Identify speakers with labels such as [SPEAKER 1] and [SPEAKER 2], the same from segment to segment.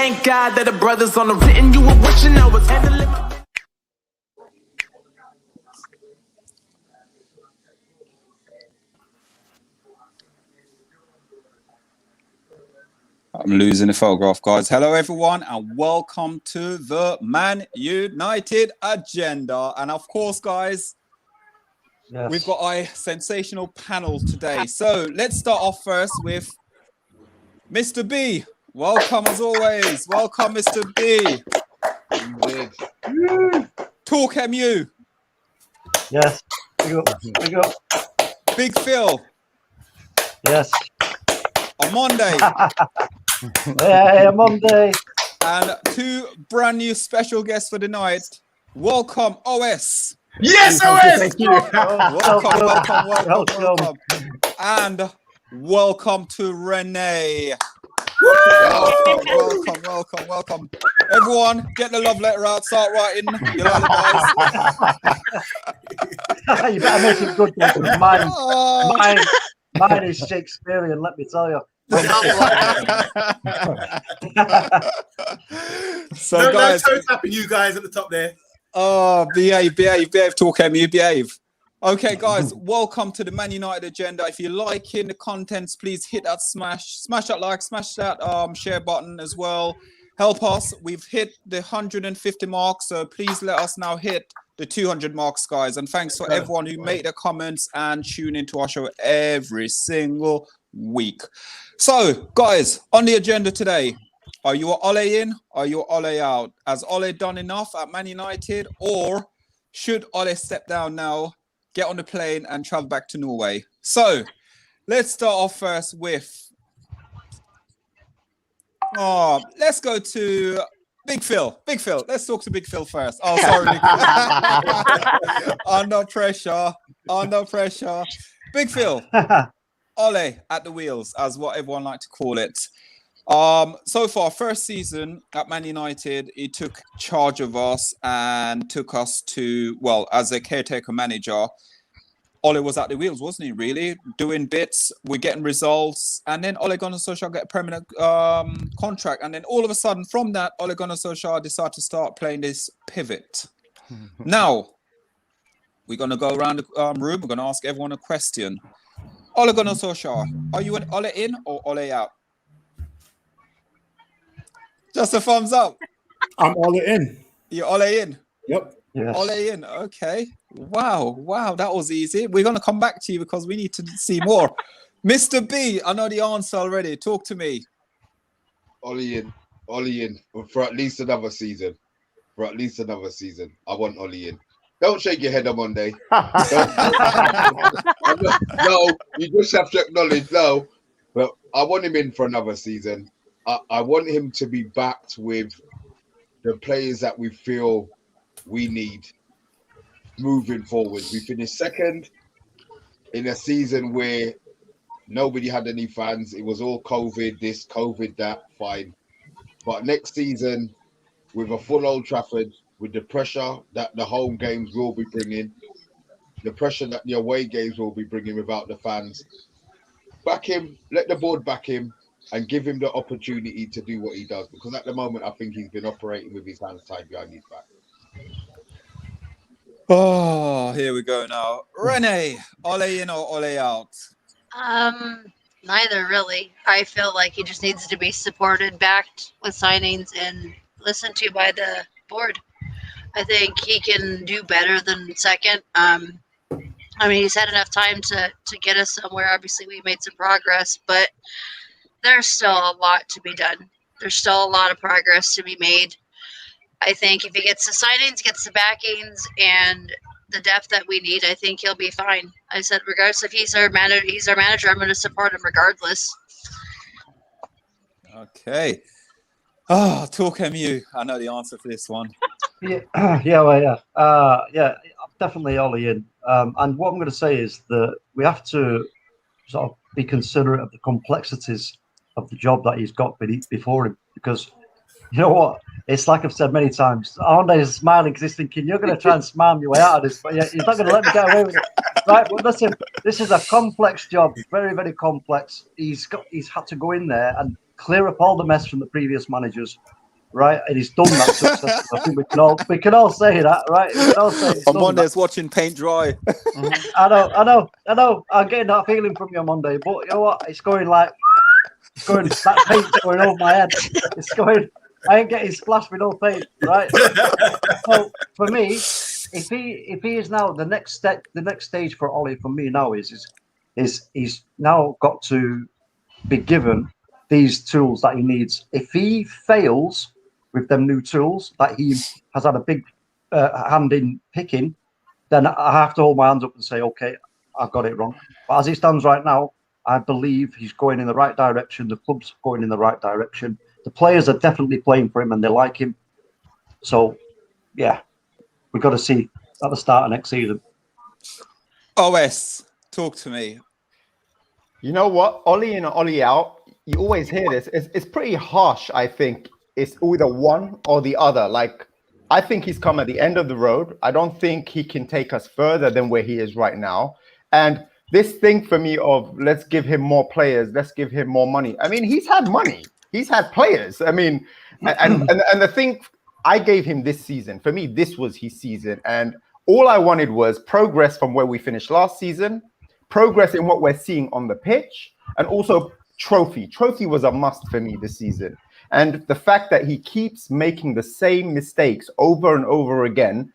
[SPEAKER 1] Thank God that the brothers on the written, you were wishing I was handling my...
[SPEAKER 2] I'm losing the photograph, guys. Hello, everyone, and welcome to the Man United agenda. And of course, guys, we've got a sensational panel today. So let's start off first with Mr. B. Welcome as always. Welcome, Mr. B. Talk MU.
[SPEAKER 3] Yes. Big up.
[SPEAKER 2] Big Phil.
[SPEAKER 3] Yes.
[SPEAKER 2] On Monday.
[SPEAKER 3] Hey, Monday.
[SPEAKER 2] And two brand new special guests for the night. Welcome, OS.
[SPEAKER 4] Yes, OS.
[SPEAKER 5] Thank you.
[SPEAKER 2] Welcome. And welcome to Renee. Welcome. Everyone, get the love letter out. Start writing. You like the guys?
[SPEAKER 3] You better make it good. Mine is Shakespearean, let me tell you.
[SPEAKER 2] So, guys,
[SPEAKER 4] no toe tapping you guys at the top there.
[SPEAKER 2] Oh, behave. Talk MU, behave. Okay, guys, welcome to the Man United agenda. If you're liking the contents, please hit that smash that like, smash that share button as well. Help us. We've hit the 150 mark, so please let us now hit the 200 marks, guys. And thanks for everyone who made the comments and tune into our show every single week. So, guys, on the agenda today, are you Ole in? Are you Ole out? Has Ole done enough at Man United, or should Ole step down now, get on the plane and travel back to Norway? So, let's start off first with... let's go to Big Phil. Let's talk to Big Phil first. Oh, sorry, Big Phil. Under pressure. Big Phil. Ole at the wheels, as what everyone like to call it. So far, first season at Man United, he took charge of us and took us to, well, as a caretaker manager. Ole was at the wheels, wasn't he, really? Doing bits, we're getting results. And then Ole Gunnar Solskjaer get a permanent contract. And then all of a sudden, from that, Ole Gunnar Solskjaer decided to start playing this pivot. Now, we're going to go around the room. We're going to ask everyone a question. Ole Gunnar Solskjaer, are you an Ole in or Ole out? Just a thumbs up.
[SPEAKER 5] I'm Ole in.
[SPEAKER 2] You're Ole in?
[SPEAKER 5] Yep.
[SPEAKER 3] Yes.
[SPEAKER 2] Ole in. Okay. Wow. That was easy. We're going to come back to you because we need to see more. Mr. B, I know the answer already. Talk to me.
[SPEAKER 6] Ole in for at least another season. I want Ole in. Don't shake your head on Monday. No, you just have to acknowledge, no. But I want him in for another season. I want him to be backed with the players that we feel we need moving forward. We finished second in a season where nobody had any fans. It was all COVID, this, COVID, that, fine. But next season, with a full Old Trafford, with the pressure that the home games will be bringing, the pressure that the away games will be bringing without the fans, back him, let the board back him, and give him the opportunity to do what he does. Because at the moment, I think he's been operating with his hands tied behind his back.
[SPEAKER 2] Oh, here we go now. Renee, Ole in or Ole out?
[SPEAKER 7] Neither really. I feel like he just needs to be supported, backed with signings, and listened to by the board. I think he can do better than second. I mean, he's had enough time to get us somewhere. Obviously, we made some progress, but there's still a lot to be done. There's still a lot of progress to be made. I think if he gets the signings, gets the backings, and the depth that we need, I think he'll be fine. I said, regardless if he's our manager, I'm going to support him regardless.
[SPEAKER 2] Okay. Talk MU. I know the answer for this one.
[SPEAKER 3] Definitely Ole in. And what I'm going to say is that we have to sort of be considerate of the complexities of the job that he's got before him, because you know what? It's like I've said many times. Andre is smiling because he's thinking you're going to try and smile your way out of this, but he's not going to let me get away with it. Right? But listen, this is a complex job, very, very complex. He's had to go in there and clear up all the mess from the previous managers, right? And he's done that successfully. I think we can all say that, right? We can all say he's
[SPEAKER 2] On
[SPEAKER 3] done
[SPEAKER 2] Mondays,
[SPEAKER 3] that.
[SPEAKER 2] watching paint dry.
[SPEAKER 3] I know. I'm getting that feeling from you on Monday, but you know what? It's going that paint's going over my head. It's going. I ain't getting splashed with no paint, right? So for me, if he is now the next stage for Ole for me now is he's now got to be given these tools that he needs. If he fails with them new tools that he has had a big hand in picking, then I have to hold my hands up and say, okay, I've got it wrong. But as it stands right now, I believe he's going in the right direction. The club's going in the right direction. The players are definitely playing for him and they like him. So, yeah, we've got to see at the start of next season.
[SPEAKER 2] OS, talk to me.
[SPEAKER 8] You know what? Ollie in and Ollie out. You always hear this. It's pretty harsh, I think. It's either one or the other. Like, I think he's come at the end of the road. I don't think he can take us further than where he is right now. And this thing for me of let's give him more players, let's give him more money. I mean, he's had money. He's had players. I mean, and the thing I gave him this season, for me, this was his season. And all I wanted was progress from where we finished last season, progress in what we're seeing on the pitch, and also trophy. Trophy was a must for me this season. And the fact that he keeps making the same mistakes over and over again,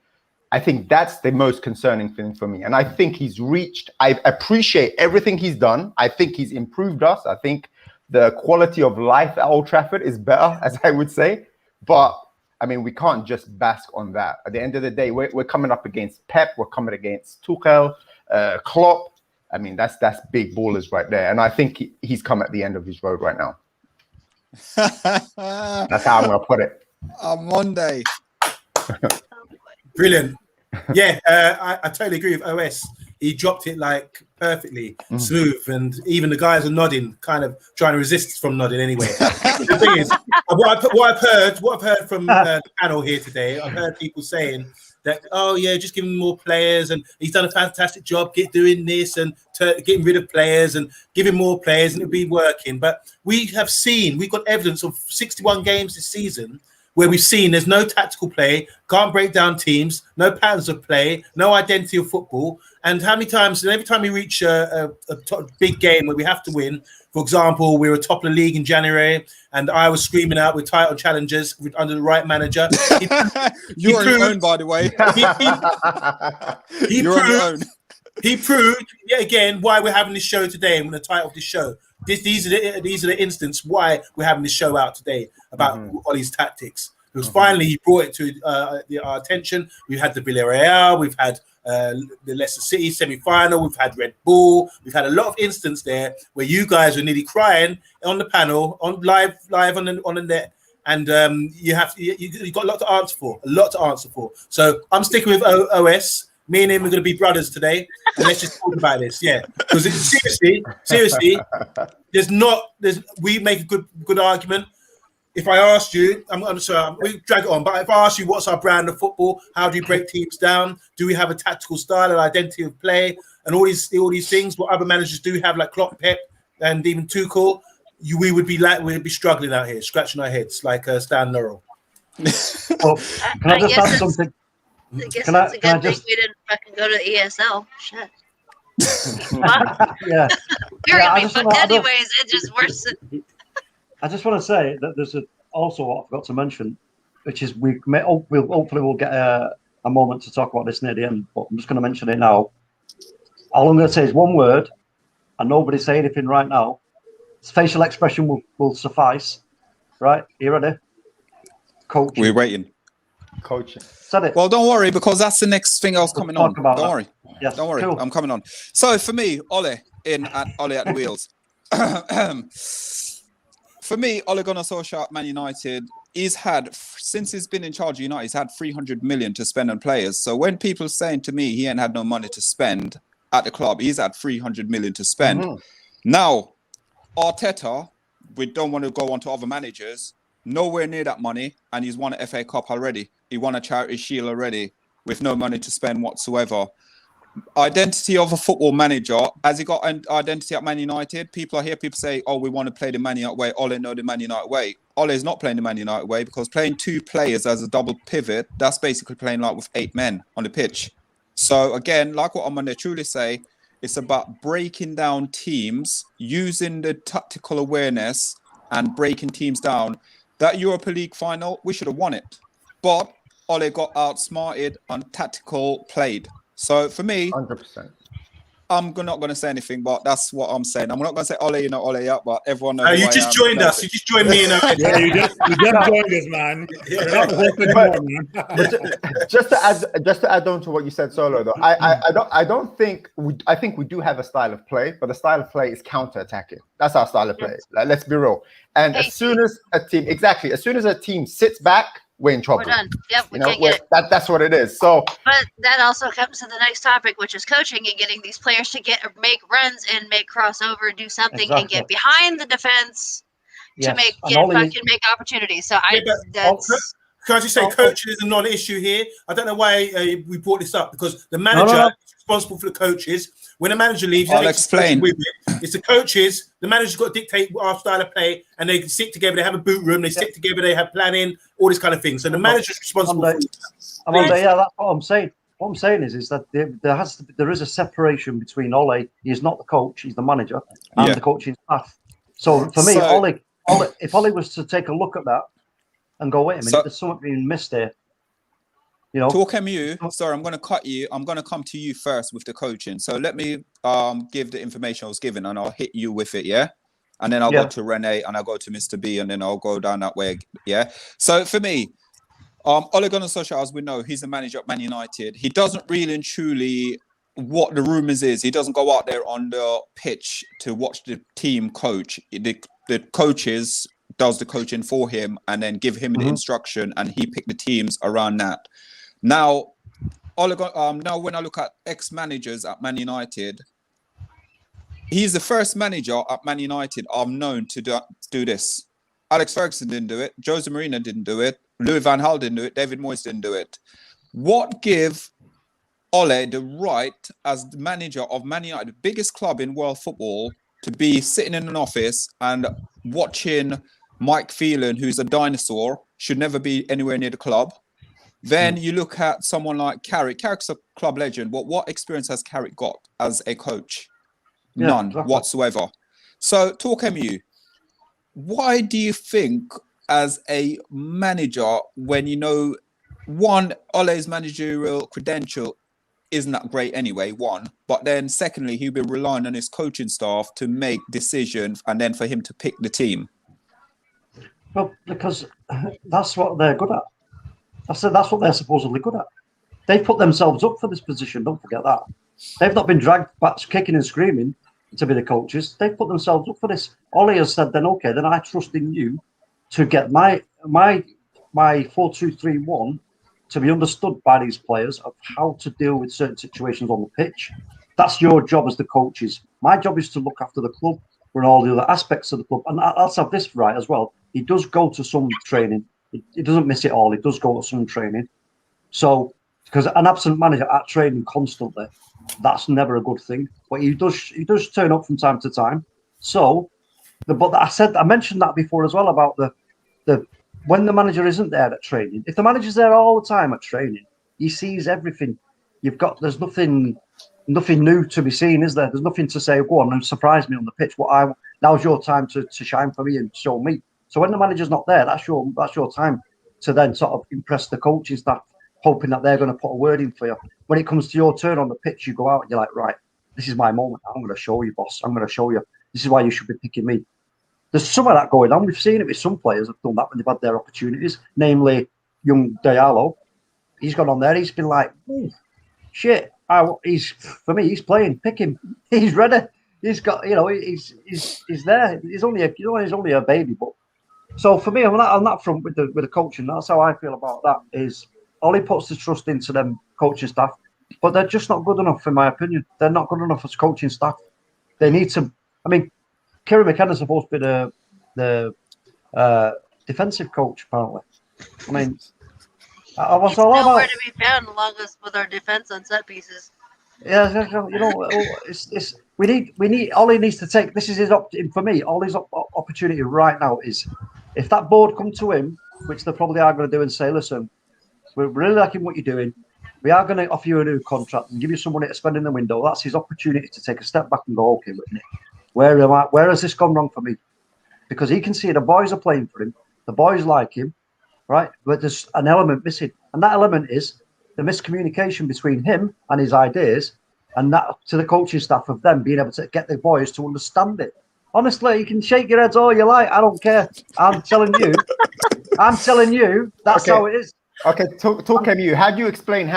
[SPEAKER 8] I think that's the most concerning thing for me. And I think he's reached, I appreciate everything he's done. I think he's improved us. I think the quality of life at Old Trafford is better, as I would say. But I mean, we can't just bask on that. At the end of the day, we're coming up against Pep. We're coming against Tuchel, Klopp. I mean, that's big ballers right there. And I think he's come at the end of his road right now. That's how I'm going to put it.
[SPEAKER 2] On Monday.
[SPEAKER 4] Brilliant. Yeah, I totally agree with OS. He dropped it like perfectly smooth, and even the guys are nodding, kind of trying to resist from nodding anyway. The thing is, what I've heard from the panel here today, I've heard people saying that, oh yeah, just give him more players, and he's done a fantastic job doing this and getting rid of players and giving more players, and it'll be working. But we've got evidence of 61 games this season where we've seen there's no tactical play, can't break down teams, no patterns of play, no identity of football. And how many times, and every time we reach a big game where we have to win, for example, we were top of the league in January, and I was screaming out with title challengers under the right manager.
[SPEAKER 2] You're on your own, by the way.
[SPEAKER 4] He proved yet again why we're having this show today and the title of this show. These are the instances why we're having this show out today about Ole's tactics. Because finally he brought it to our attention. We've had the Villarreal, we've had the Leicester City semi-final, we've had Red Bull, we've had a lot of instances there where you guys were nearly crying on the panel, on live on the net, and you got a lot to answer for. So I'm sticking with OS. Me and him are going to be brothers today, and let's just talk about this. Yeah, because seriously, we make a good argument. If I asked you, I'm sorry, we drag it on, but if I asked you what's our brand of football, how do you break teams down? Do we have a tactical style, an identity of play, and all these things? What other managers do have, like Klopp, Pep, and even Tuchel, we'd be struggling out here, scratching our heads like Stan Laurel.
[SPEAKER 3] Well, can I just add something?
[SPEAKER 7] I guess it's a good thing we didn't fucking go to the ESL. Shit.
[SPEAKER 3] Yeah.
[SPEAKER 7] You're gonna be fucked anyways. It's just worse.
[SPEAKER 3] I just want to say that there's also what I forgot to mention, which is we'll get a moment to talk about this near the end, but I'm just going to mention it now. All I'm going to say is one word, and nobody say anything right now. Facial expression will suffice. Right? You ready? Coaching.
[SPEAKER 2] We're waiting.
[SPEAKER 8] Coaching.
[SPEAKER 3] Said it.
[SPEAKER 2] Well, don't worry, because that's the next thing I was coming on. Don't worry.
[SPEAKER 3] Yes,
[SPEAKER 2] don't worry.
[SPEAKER 3] cool.
[SPEAKER 2] I'm coming on. So for me, Ole at the wheels. For me, Ole Gunnar Solskjaer at Man United, he's had, since he's been in charge of United, he's had 300 million to spend on players. So when people saying to me he ain't had no money to spend at the club, he's had 300 million to spend. Now, Arteta, we don't want to go on to other managers, nowhere near that money, and he's won an FA Cup already. He won a Charity Shield already with no money to spend whatsoever. Identity of a football manager. Has he got an identity at Man United? People say, oh, we want to play the Man United way. Ole know the Man United way. Ole is not playing the Man United way, because playing 2 players as a double pivot, that's basically playing like with 8 men on the pitch. So again, like what Amanda truly say, it's about breaking down teams, using the tactical awareness and breaking teams down. That Europa League final, we should have won it. But Ole got outsmarted on tactical played. So for me,
[SPEAKER 8] 100%.
[SPEAKER 2] I'm not going to say anything, but that's what I'm saying. I'm not going to say Ole out, but everyone knows.
[SPEAKER 4] You just joined us. You just joined me.
[SPEAKER 5] Yeah, you just joined us, man. You're not the host anymore, man.
[SPEAKER 8] Just to add on to what you said, Solo, though, I don't think I think we do have a style of play, but the style of play is counter-attacking. That's our style of play. Like, let's be real. And as soon as a team sits back, we're in trouble.
[SPEAKER 7] We're done. Yep, we can't get it.
[SPEAKER 8] That's what it is. So,
[SPEAKER 7] but that also comes to the next topic, which is coaching and getting these players to make runs and make crossover, do something, and get behind the defense to make opportunities. So that's.
[SPEAKER 4] Can I just say, coaching is a non-issue here. I don't know why we brought this up, because the manager is responsible for the coaches. When the manager leaves,
[SPEAKER 2] I'll explain.
[SPEAKER 4] It's the coaches. The manager's got to dictate our style of play, and they sit together. They have a boot room. They sit together. They have planning, all this kind of thing. So the manager's responsible for it.
[SPEAKER 3] Yeah, that's what I'm saying. What I'm saying is that there is a separation between Ole. He's not the coach. He's the manager, and the coaching staff. So for me, Ole, if Ole was to take a look at that and go, wait a minute, there's something being missed there. You know,
[SPEAKER 2] Talk MU. Sorry, I'm going to cut you. I'm going to come to you first with the coaching. So let me give the information I was given, and I'll hit you with it, yeah? And then I'll go to Rene, and I'll go to Mr. B, and then I'll go down that way, yeah? So for me, Ole Gunnar Solskjaer, as we know, he's the manager at Man United. He doesn't really and truly what the rumors is. He doesn't go out there on the pitch to watch the team coach. The coaches does the coaching for him and then give him the instruction, and he pick the teams around that. Now, now when I look at ex-managers at Man United, he's the first manager at Man United I've known to do this. Alex Ferguson didn't do it. Jose Mourinho didn't do it. Louis van Gaal didn't do it. David Moyes didn't do it. What give Ole the right as the manager of Man United, the biggest club in world football, to be sitting in an office and watching Mike Phelan, who's a dinosaur, should never be anywhere near the club? Then you look at someone like Carrick. Carrick's a club legend. What experience has Carrick got as a coach? None whatsoever. So talk MU. Why do you think, as a manager, when you know, one, Ole's managerial credential isn't that great anyway, one, but then secondly, he'll be relying on his coaching staff to make decisions and then for him to pick the team?
[SPEAKER 3] Well, because that's what they're good at. That's what they're supposedly good at. They put themselves up for this position. Don't forget that. They've not been dragged back kicking and screaming to be the coaches. They've put themselves up for this. Ole has said, then okay, then I trust in you to get my 4-2-3-1 to be understood by these players of how to deal with certain situations on the pitch. That's your job as the coaches. My job is to look after the club and all the other aspects of the club. And let's have this right as well. He does go to some training. He doesn't miss it all. He does go to some training. So, because an absent manager at training constantly, that's never a good thing. But he does turn up from time to time. So, I mentioned that before as well about the when the manager isn't there at training. If the manager's there all the time at training, he sees everything. There's nothing new to be seen, is there? There's nothing to say, go on and surprise me on the pitch. Now's your time to shine for me and show me. So when the manager's not there, that's your time to then sort of impress the coaching staff, hoping that they're going to put a word in for you. When it comes to your turn on the pitch, you go out and you're like, right, this is my moment. I'm going to show you, boss. I'm going to show you. This is why you should be picking me. There's some of that going on. We've seen it with some players have done that when they've had their opportunities, namely young Diallo. He's gone on there. He's been like, shit. He's playing. Pick him. He's ready. He's got, he's there. He's only a baby, but. So for me, on that front with the coaching, that's how I feel about that. Is Ole puts the trust into them coaching staff, but they're just not good enough, in my opinion. They're not good enough as coaching staff. They need to. I mean, Kieran McKenna's supposed to be the defensive coach, apparently. I mean, I was all about
[SPEAKER 7] nowhere to be found along with our defense on set pieces.
[SPEAKER 3] Yeah, we need. Ole needs to take. This is his for me. Ole's opportunity right now is if that board come to him, which they probably are going to do, and say, listen, we're really liking what you're doing. We are going to offer you a new contract and give you some money to spend in the window. That's his opportunity to take a step back and go, okay, where am I? Where has this gone wrong for me? Because he can see the boys are playing for him. The boys like him, right? But there's an element missing. And that element is the miscommunication between him and his ideas, and that to the coaching staff of them being able to get the boys to understand it. Honestly, you can shake your heads all you like. I don't care. I'm telling you, that's how it is.
[SPEAKER 8] Okay, talk MU. How do you explain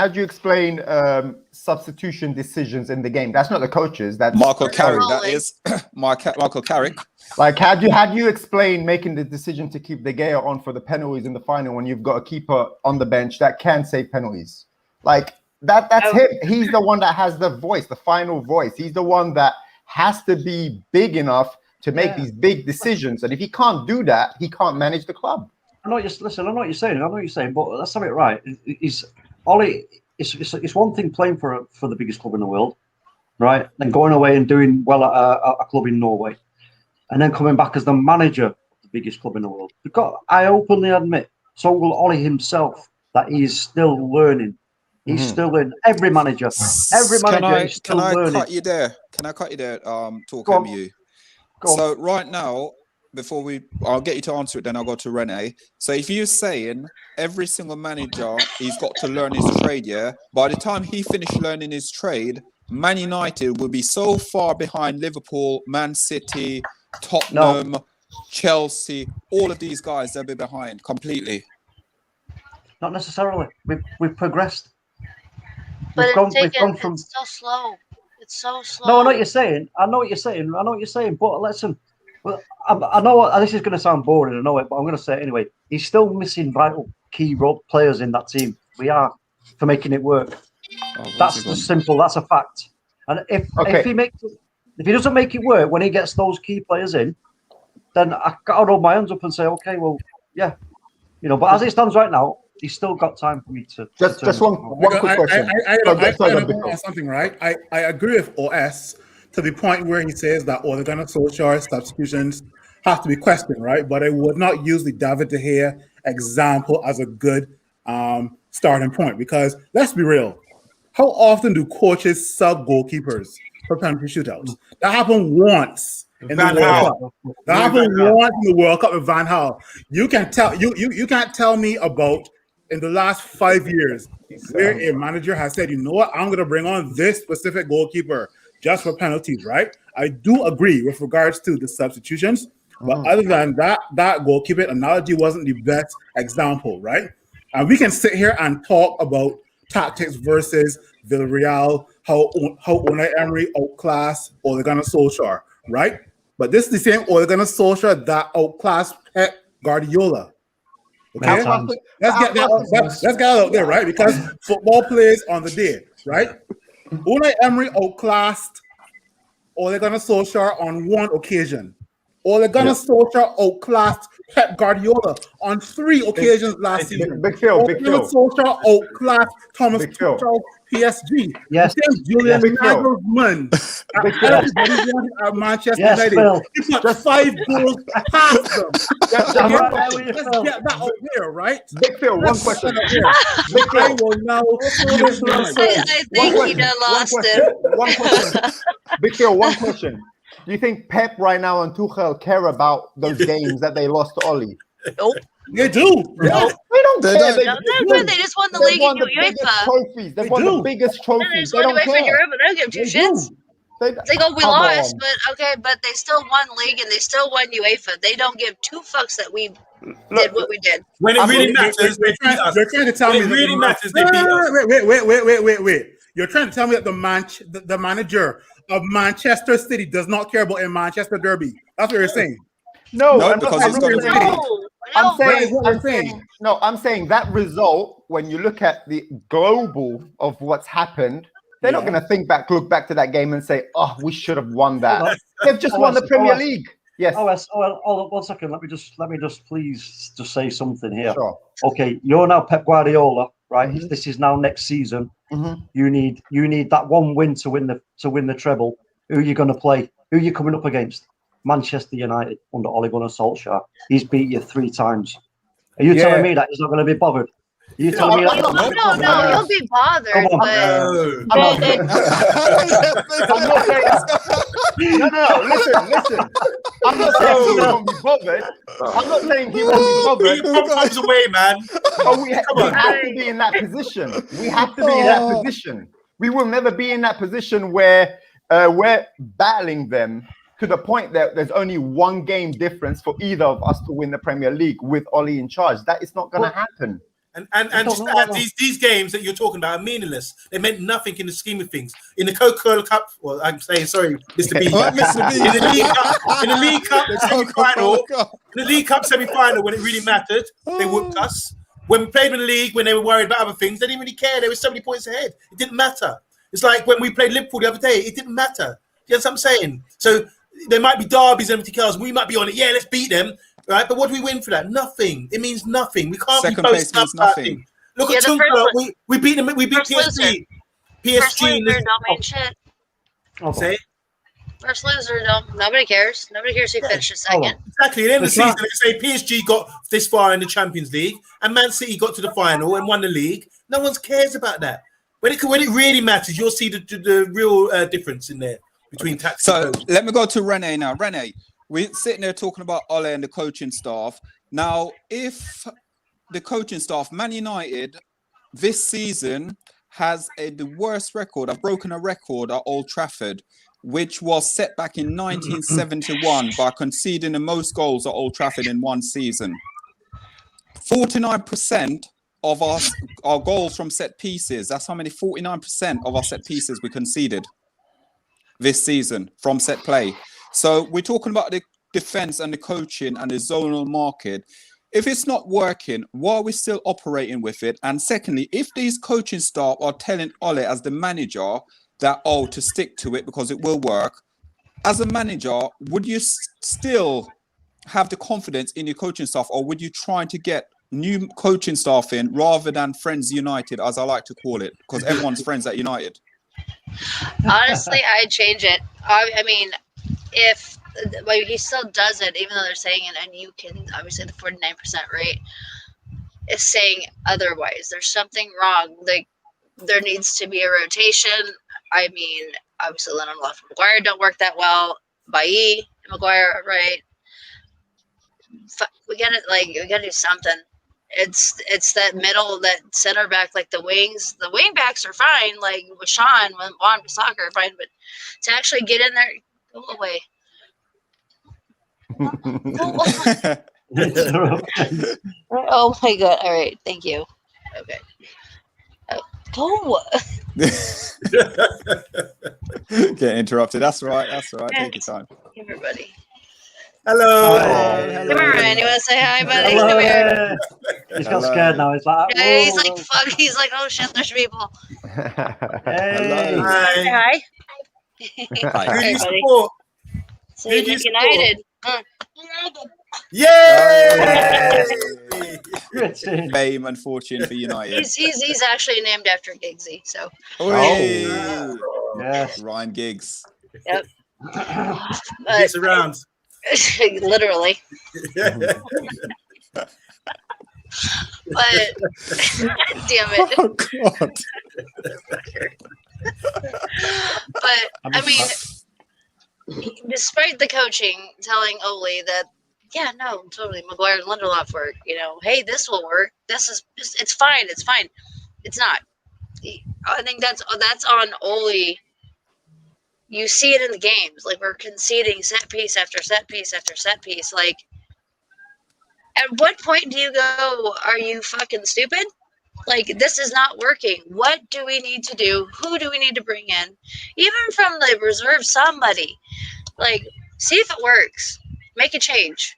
[SPEAKER 8] substitution decisions in the game? That's not the coaches. That's
[SPEAKER 2] Michael Carrick. That is Michael Carrick.
[SPEAKER 8] Like, how do you explain making the decision to keep De Gea on for the penalties in the final when you've got a keeper on the bench that can save penalties? Like that's him. He's the one that has the voice, the final voice. He's the one that has to be big enough to make these big decisions. And if he can't do that, he can't manage the club.
[SPEAKER 3] I know what you're saying, but let's have it right. It's one thing playing for the biggest club in the world, right? Then going away and doing well at a club in Norway, and then coming back as the manager of the biggest club in the world. I openly admit, so will Ole himself, that he is still learning. He's still in. Every manager is still learning.
[SPEAKER 2] Can I cut you there? Talk MU. So right now, I'll get you to answer it, then I'll go to Rene. So if you're saying every single manager, he's got to learn his trade, by the time he finished learning his trade, Man United will be so far behind Liverpool, Man City, Tottenham, Chelsea, all of these guys, they'll be behind completely.
[SPEAKER 3] Not necessarily. We've progressed.
[SPEAKER 7] But it's so slow. It's so slow.
[SPEAKER 3] No, I know what you're saying. But listen, well, I know this is going to sound boring. I know it, but I'm going to say it anyway. He's still missing vital key role players in that team. We are for making it work. That's just simple. That's a fact. And if he doesn't make it work when he gets those key players in, then I got to hold my hands up and say, okay, well, yeah, But as it stands right now, he's still got time for me to
[SPEAKER 8] just one quick question.
[SPEAKER 5] I something, right? I agree with OS to the point where he says that Ole Gunnar Solskjaer's substitutions have to be questioned, right? But I would not use the David De Gea example as a good starting point, because let's be real. How often do coaches sub goalkeepers for penalty shootouts? That happened once in the World Cup. That happened once in the World Cup with Van Gaal. You can't tell me about in the last 5 years where a manager has said, you know what, I'm going to bring on this specific goalkeeper just for penalties, right? I do agree with regards to the substitutions, but other than that, that goalkeeper analogy wasn't the best example, right? And we can sit here and talk about tactics versus Villarreal, how Unai Emery outclassed Ole Gunnar Solskjaer, right? But this is the same Ole Gunnar Solskjaer that outclassed Pep Guardiola. Okay, let's get that out there, right? Because football plays on the day, right? Unai Emery outclassed Ole Gunnar Solskjaer on one occasion. Ole Gunnar Solskjaer outclassed Pep Guardiola on 3 occasions last season.
[SPEAKER 8] Big Phil.
[SPEAKER 5] Solskjaer outclassed Thomas Tuchel PSG.
[SPEAKER 3] Yes.
[SPEAKER 5] Julian Nagelsmann. Everybody wanted at Manchester United. He put 5 goals past them. Let's get that out there, right?
[SPEAKER 8] Big Phil, one question.
[SPEAKER 5] Big Phil will now.
[SPEAKER 7] I think he done lost it.
[SPEAKER 8] One question. Big Phil, one question. Do you think Pep right now and Tuchel care about those games that they lost to Ole?
[SPEAKER 7] Nope.
[SPEAKER 5] They do.
[SPEAKER 8] No, they don't care.
[SPEAKER 7] They just won the league in UEFA.
[SPEAKER 8] Trophies. They won the biggest trophies. They don't care.
[SPEAKER 7] They don't give 2 shits. They go, we lost, but they still won league and they still won UEFA. They don't give 2 fucks that we did what we did.
[SPEAKER 4] When it really matters, they beat us.
[SPEAKER 5] You're trying to tell me
[SPEAKER 4] when it really matters, they beat us.
[SPEAKER 5] Wait. You're trying to tell me that the manager of Manchester City does not care about a Manchester derby. That's what you're saying.
[SPEAKER 8] No,
[SPEAKER 2] because it's going to be.
[SPEAKER 8] I'm saying that result, when you look at the global of what's happened, they're not going to look back to that game and say, oh, we should have won that. They've just won the Premier League. Yes.
[SPEAKER 3] One second. Let me just please just say something here.
[SPEAKER 8] Sure.
[SPEAKER 3] Okay, you're now Pep Guardiola, right? Mm-hmm. This is now next season. Mm-hmm. You need that one win to win the treble. Who are you going to play? Who are you coming up against? Manchester United under Ole Gunnar Solskjaer. He's beat you 3 times. Are you telling me that he's not going to be bothered? Are you telling me that?
[SPEAKER 7] No, he'll be bothered.
[SPEAKER 3] Come on.
[SPEAKER 7] But
[SPEAKER 8] I'm not saying. No. Listen. I'm not saying he won't be bothered. I'm not saying he won't be bothered.
[SPEAKER 4] Comes away, man.
[SPEAKER 8] But we have to be in that position. We have to be in that position. We will never be in that position where we're battling them to the point that there's only 1 game difference for either of us to win the Premier League with Ole in charge. That is not going to happen.
[SPEAKER 4] And just add, these games that you're talking about are meaningless. They meant nothing in the scheme of things. In the Coca-Cola Cup, well, I'm saying sorry, Mr. B.
[SPEAKER 2] Mr. B.
[SPEAKER 4] In the League Cup semi-final, when it really mattered, they whooped us. When we played in the league, when they were worried about other things, they didn't really care. They were 70 points ahead. It didn't matter. It's like when we played Liverpool the other day, it didn't matter. You know what I'm saying? So there might be derbies and everything else. We might be on it. Yeah, let's beat them. Right, but what do we win for that? Nothing. It means nothing. We can't
[SPEAKER 2] Second
[SPEAKER 4] be
[SPEAKER 2] place
[SPEAKER 4] posting up
[SPEAKER 2] means
[SPEAKER 4] about
[SPEAKER 2] nothing.
[SPEAKER 4] things. Look at Tuchel. We beat them. We beat PSG.
[SPEAKER 7] First
[SPEAKER 4] PSG.
[SPEAKER 7] loser don't mean shit.
[SPEAKER 4] Say
[SPEAKER 7] First loser don't. Nobody cares. Nobody cares who finishes second.
[SPEAKER 4] exactly. At the end of the season, they say PSG got this far in the Champions League, and Man City got to the final and won the league. No one cares about that. When it really matters, you'll see the real difference in there between tactics.
[SPEAKER 2] So let me go to Rene now. Rene, we're sitting there talking about Ole and the coaching staff. Now, if the coaching staff, Man United, this season has the worst record. I've broken a record at Old Trafford, which was set back in 1971 by conceding the most goals at Old Trafford in one season. 49% of our goals from set pieces. That's how many? 49% of our set pieces we conceded this season from set play. So we're talking about the defense and the coaching and the zonal market. If it's not working, why are we still operating with it? And secondly, if these coaching staff are telling Ole as the manager that, to stick to it because it will work, as a manager, would you still have the confidence in your coaching staff, or would you try to get new coaching staff in rather than Friends United, as I like to call it, because everyone's friends at United?
[SPEAKER 7] Honestly, I'd change it. I mean, if he still does it, even though they're saying it, and you can obviously the 49% rate is saying otherwise. There's something wrong. Like there needs to be a rotation. I mean, obviously Lennon Left and Maguire don't work that well. Bailly and Maguire, right? We gotta do something. It's that middle, that center back, like the wings. The wing backs are fine, like with Sean, Juan Bissaka are fine, but to actually get in there, go away. Oh my god! All right, thank you. Okay, go.
[SPEAKER 2] Get interrupted. That's right. Take your time.
[SPEAKER 7] Everybody.
[SPEAKER 4] hello.
[SPEAKER 7] Come here, Ryan. You want to say hi, buddy?
[SPEAKER 3] Hello,
[SPEAKER 7] Come here.
[SPEAKER 3] He's got scared now. He's like,
[SPEAKER 7] Yeah, he's like, fuck. He's like, oh shit, there's people.
[SPEAKER 3] hey.
[SPEAKER 4] Hi.
[SPEAKER 7] Hi.
[SPEAKER 4] Who do you
[SPEAKER 7] Everybody.
[SPEAKER 4] support?
[SPEAKER 7] So
[SPEAKER 4] Who do you
[SPEAKER 7] United.
[SPEAKER 4] Yay!
[SPEAKER 2] Fame and fortune for United.
[SPEAKER 7] He's actually named after Giggsy. So.
[SPEAKER 3] Yes.
[SPEAKER 2] Ryan Giggs.
[SPEAKER 7] Yep.
[SPEAKER 4] Gets around.
[SPEAKER 7] Literally. But damn it.
[SPEAKER 2] Oh God.
[SPEAKER 7] But I mean, despite the coaching telling Ole that, yeah, no, totally, Maguire and Lindelof work. Hey, this will work. It's fine. It's fine. It's not. I think that's on Ole. You see it in the games. Like, we're conceding set piece after set piece after set piece. Like, at what point do you go, are you fucking stupid? Like, this is not working. What do we need to do? Who do we need to bring in? Even from the reserve, somebody. Like, see if it works. Make a change.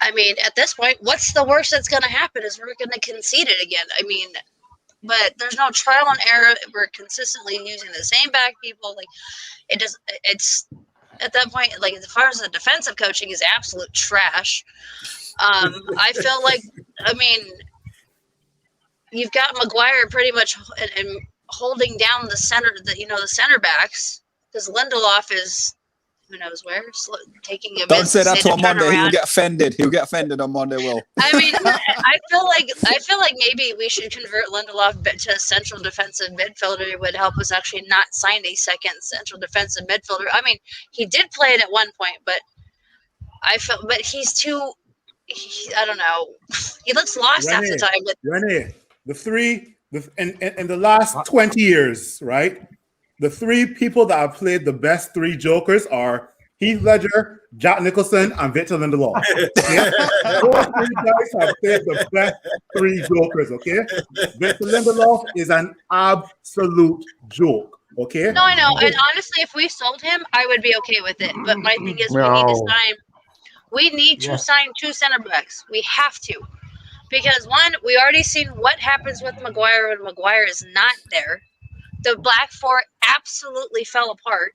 [SPEAKER 7] I mean, at this point, what's the worst that's going to happen is we're going to concede it again. I mean, but there's no trial and error. We're consistently using the same back people. Like, it's at that point, like, as far as the defensive coaching is absolute trash. I feel like, I mean, you've got Maguire pretty much and holding down the center, the center backs, because Lindelof is who knows where, taking a
[SPEAKER 2] Don't say that to
[SPEAKER 7] to
[SPEAKER 2] on Monday. He'll
[SPEAKER 7] around.
[SPEAKER 2] get offended. He'll get offended on Monday, Will.
[SPEAKER 7] I mean, I feel like maybe we should convert Lindelof to a central defensive midfielder. It would help us actually not sign a second central defensive midfielder. I mean, he did play it at one point, but he's too. I don't know. He looks lost half the time. But
[SPEAKER 5] Renee, in the last 20 years, right? The three people that have played the best three Jokers are Heath Ledger, Jack Nicholson, and Victor Lindelof. Okay? Those three guys have played the best three Jokers, okay? Victor Lindelof is an absolute joke, okay?
[SPEAKER 7] no, I know. And honestly, if we sold him, I would be okay with it. But my thing is, we need to sign two center backs. We have to. Because one, we already seen what happens with Maguire when Maguire is not there. The back four absolutely fell apart.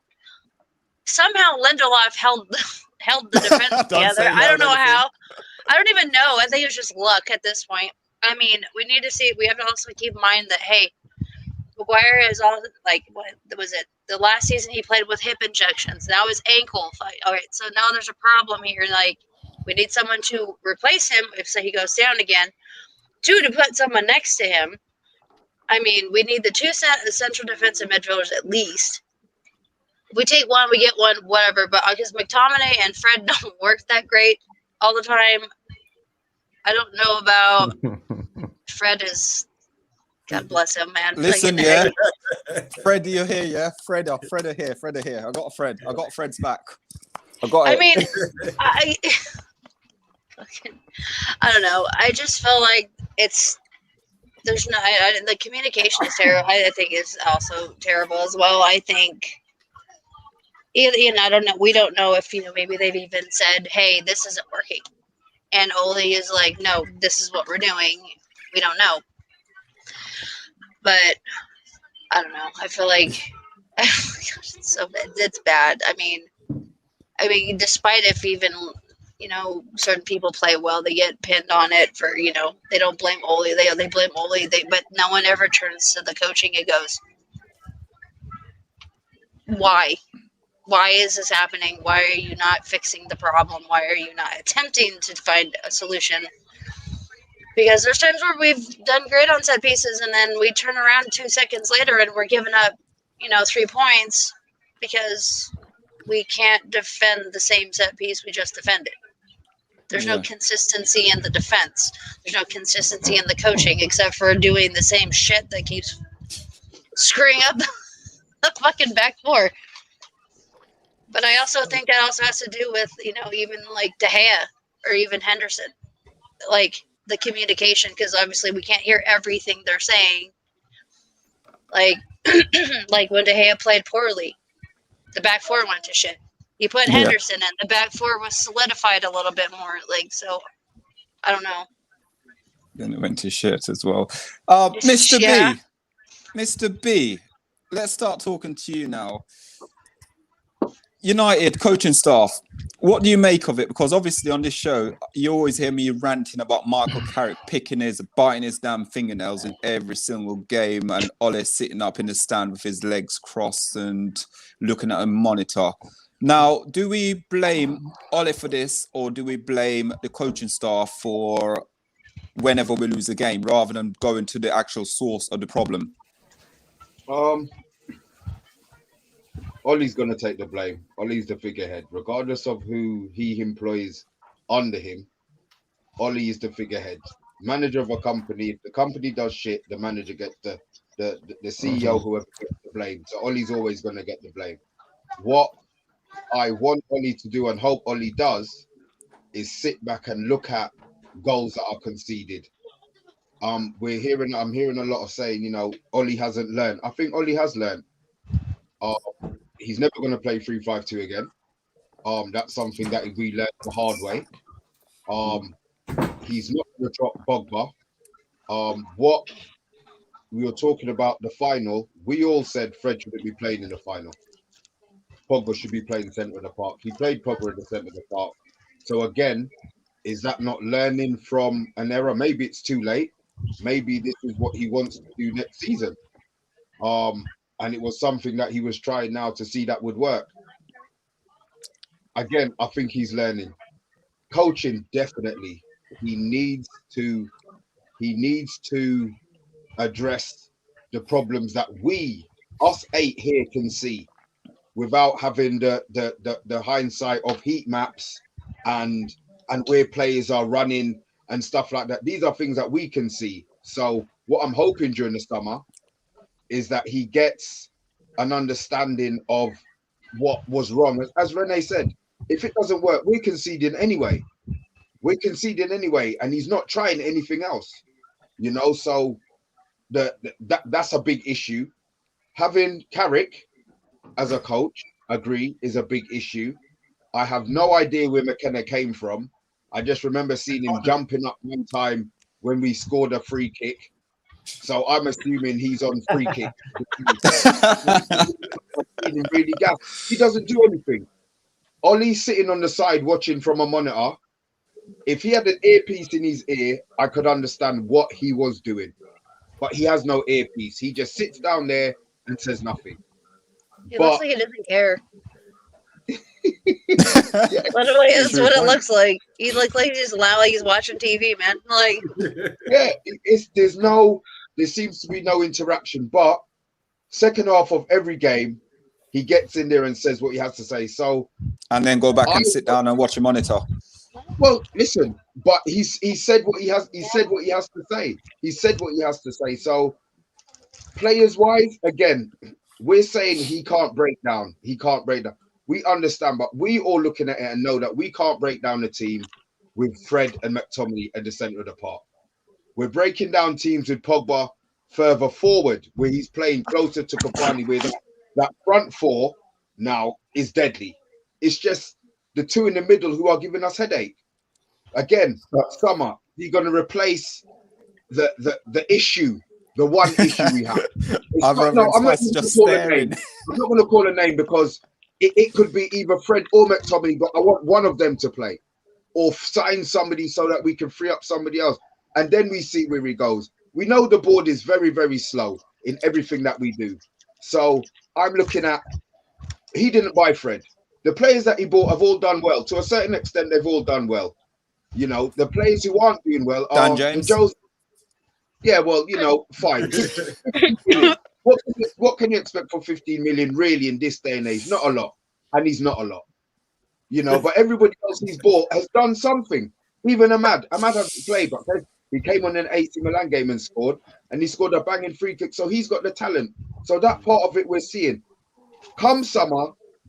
[SPEAKER 7] Somehow Lindelof held the defense together. I don't know how. I don't even know. I think it was just luck at this point. I mean, we need to see. We have to also keep in mind that, hey, Maguire is all like, what was it? The last season he played with hip injections. Now his ankle. All right, so now there's a problem here. Like, we need someone to replace him if he goes down again. Two, to put someone next to him. I mean, we need the two central defensive midfielders at least. If we take one, we get one, whatever. But because McTominay and Fred don't work that great all the time, I don't know about Fred is. God bless him, man.
[SPEAKER 2] Listen, yeah. Fred, you're here, yeah. Fred here. I got a Fred. I got Fred's back. I
[SPEAKER 7] mean, I don't know. I just feel like there's no. The communication is terrible. I think is also terrible as well. I think. I don't know. We don't know if maybe they've even said, "Hey, this isn't working," and Ole is like, "No, this is what we're doing." We don't know, but I don't know. I feel like it's so bad. It's bad. I mean, despite if even certain people play well, they get pinned on it for they don't blame Ole. They blame Ole. But no one ever turns to the coaching and goes, "Why? Why is this happening? Why are you not fixing the problem? Why are you not attempting to find a solution?" Because there's times where we've done great on set pieces, and then we turn around 2 seconds later and we're giving up, 3 points because we can't defend the same set piece we just defended. There's no consistency in the defense. There's no consistency in the coaching, except for doing the same shit that keeps screwing up the fucking back four. But I also think that also has to do with, even like De Gea or even Henderson, like the communication, because obviously we can't hear everything they're saying. Like, like when De Gea played poorly, the back four went to shit. You put Henderson in, the back four was solidified a little bit more. Like, so I don't know.
[SPEAKER 2] Then it went to shit as well. Mr. B, let's start talking to you now. United coaching staff, what do you make of it? Because obviously on this show, you always hear me ranting about Michael Carrick biting his damn fingernails in every single game, and Ole sitting up in the stand with his legs crossed and looking at a monitor. Now, do we blame Ole for this, or do we blame the coaching staff for whenever we lose a game, rather than going to the actual source of the problem?
[SPEAKER 6] Ollie's going to take the blame. Ollie's the figurehead. Regardless of who he employs under him, Ollie is the figurehead. Manager of a company. If the company does shit, the manager gets the CEO, whoever gets the blame. So Ollie's always going to get the blame. What I want Ollie to do and hope Ollie does is sit back and look at goals that are conceded. I'm hearing a lot of saying, Ollie hasn't learned. I think Ollie has learned. He's never going to play 3-5-2 again. That's something that we learned the hard way. He's not going to drop Pogba. What we were talking about the final, we all said Fred shouldn't be playing in the final. Pogba should be playing centre of the park. He played Pogba in the centre of the park. So again, is that not learning from an error? Maybe it's too late. Maybe this is what he wants to do next season. And it was something that he was trying now to see that would work. again, I think he's learning. Coaching, definitely. He needs to address the problems that us 8 here, can see without having the hindsight of heat maps and where players are running and stuff like that. These are things that we can see. So what I'm hoping during the summer is that he gets an understanding of what was wrong. As Renee said, if it doesn't work, we're conceding anyway. And he's not trying anything else, you know. So that's a big issue. Having Carrick as a coach, agree, is a big issue. I have no idea where McKenna came from. I just remember seeing him jumping up one time when we scored a free kick. So I'm assuming he's on free kick. Really gas. He doesn't do anything. Ollie's sitting on the side watching from a monitor. If he had an earpiece in his ear, I could understand what he was doing. But he has no earpiece. He just sits down there and says nothing.
[SPEAKER 7] It looks like he doesn't care. Literally, that's what it looks like. He looks like he's loud, like he's watching TV, man. Like,
[SPEAKER 6] yeah, there seems to be no interaction. But second half of every game, he gets in there and says what he has to say. So,
[SPEAKER 2] and then go back and sit down and watch a monitor.
[SPEAKER 6] Well, listen, but he said what he has. He said what he has to say. He said what he has to say. So, players wise, again, we're saying he can't break down. He can't break down. We understand, but we all looking at it and know that we can't break down the team with Fred and McTominay at the centre of the park. We're breaking down teams with Pogba further forward, where he's playing closer to Cavani, where that front four now is deadly. It's just the two in the middle who are giving us headache. Again, Summer, you're going to replace the issue, the one issue we have. I'm not going to call a name because it could be either Fred or McTominay, but I want one of them to play or sign somebody so that we can free up somebody else. And then we see where he goes. We know the board is very, very slow in everything that we do. So I'm looking at, he didn't buy Fred. The players that he bought have all done well. To a certain extent, they've all done well. You know, the players who aren't doing well are
[SPEAKER 2] James.
[SPEAKER 6] Yeah, well, you know, fine. What can you expect for 15 million really in this day and age? Not a lot. And he's not a lot. You know, but everybody else he's bought has done something. Even Ahmad hasn't played, but he came on an AC Milan game and scored, and he scored a banging free kick. So he's got the talent. So that part of it we're seeing. Come summer,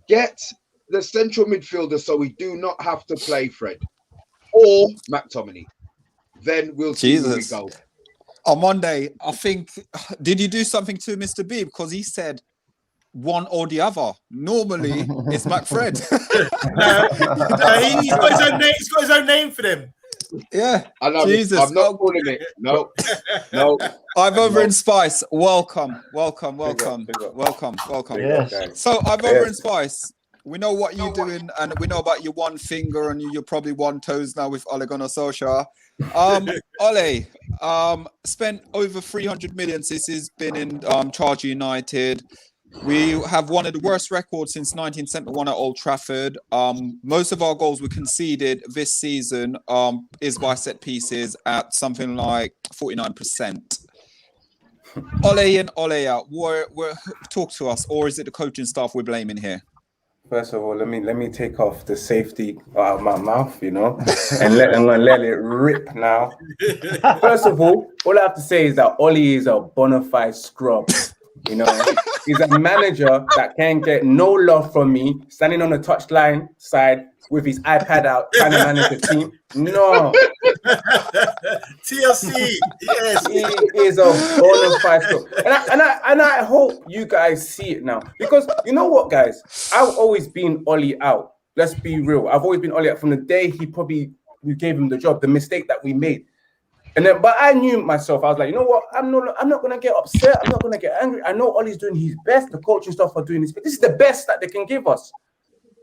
[SPEAKER 6] get the central midfielder so we do not have to play Fred or McTominay. Then we'll see where we go.
[SPEAKER 2] On Monday, I think, did you do something to Mr. B? Because he said one or the other. Normally, it's McFred.
[SPEAKER 4] He's got his own name for them.
[SPEAKER 2] Yeah.
[SPEAKER 6] I love
[SPEAKER 2] Jesus.
[SPEAKER 6] I'm not calling it. No.
[SPEAKER 2] I've over in Spice. Welcome.
[SPEAKER 6] Yes.
[SPEAKER 2] So I've over in Spice. We know what you're doing, and we know about your one finger and you're probably one toes now with Ole Gunnar Solskjaer. Ole, spent over 300 million since he's been in charge of United. We have one of the worst records since 1971 at Old Trafford. Most of our goals we conceded this season is by set pieces at something like 49%. Ole in, Ole out. Talk to us, or is it the coaching staff we're blaming here?
[SPEAKER 9] First of all, let me take off the safety out of my mouth, you know, and I'm gonna let it rip now. First of all I have to say is that Ole is a bona fide scrub. You know, he's a manager that can't get no love from me, standing on the touchline side with his iPad out, trying to manage the team. No.
[SPEAKER 4] TLC, yes.
[SPEAKER 9] He is a bona fide scrub. And I hope you guys see it now. Because you know what, guys? I've always been Ole out. Let's be real. I've always been Ole out from the day we gave him the job, the mistake that we made. And then, but I knew myself. I was like, you know what? I'm not gonna get upset. I'm not gonna get angry. I know Ole's doing his best. The coaching staff are doing his best. This is the best that they can give us.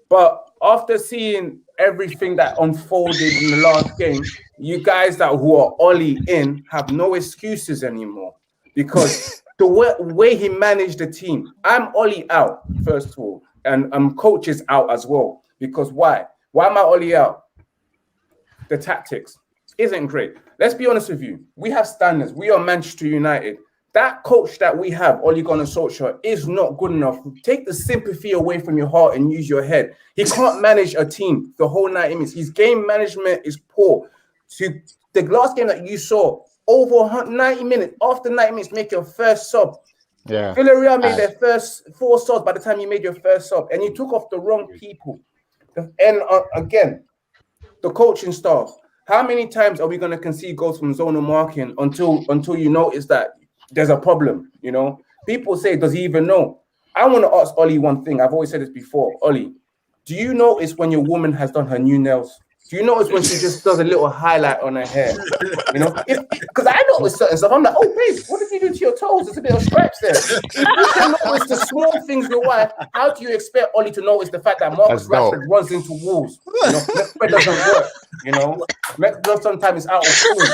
[SPEAKER 9] But after seeing everything that unfolded in the last game, you guys who are Ole in have no excuses anymore because the way he managed the team. I'm Ole out first of all, and coach is out as well. Because why? Why am I Ole out? The tactics isn't great. Let's be honest with you. We have standards. We are Manchester United. That coach that we have, Ole Gunnar Solskjaer, is not good enough. Take the sympathy away from your heart and use your head. He can't manage a team the whole 90 minutes. His game management is poor. To the last game that you saw, over 90 minutes, after 90 minutes, make your first sub.
[SPEAKER 8] Yeah.
[SPEAKER 9] Villarreal made their first 4 subs by the time you made your first sub, and you took off the wrong people. And again, the coaching staff. How many times are we going to concede goals from zonal marking until you notice that there's a problem? You know, people say, does he even know? I want to ask Ole one thing. I've always said this before. Ole, do you notice when your woman has done her new nails? Do you notice when she just does a little highlight on her hair? You know, because I notice certain stuff. I'm like, oh, babe, what did you do to your toes? There's a bit of stripes there. If you can notice the small things, your wife, how do you expect Ole to notice the fact that Marcus Rashford runs into walls? You know, that doesn't work. You know, sometimes it's out of tune.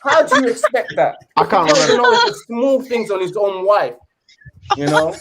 [SPEAKER 9] How do you expect that?
[SPEAKER 8] I can't remember.
[SPEAKER 9] Notice the small things on his own wife. You know,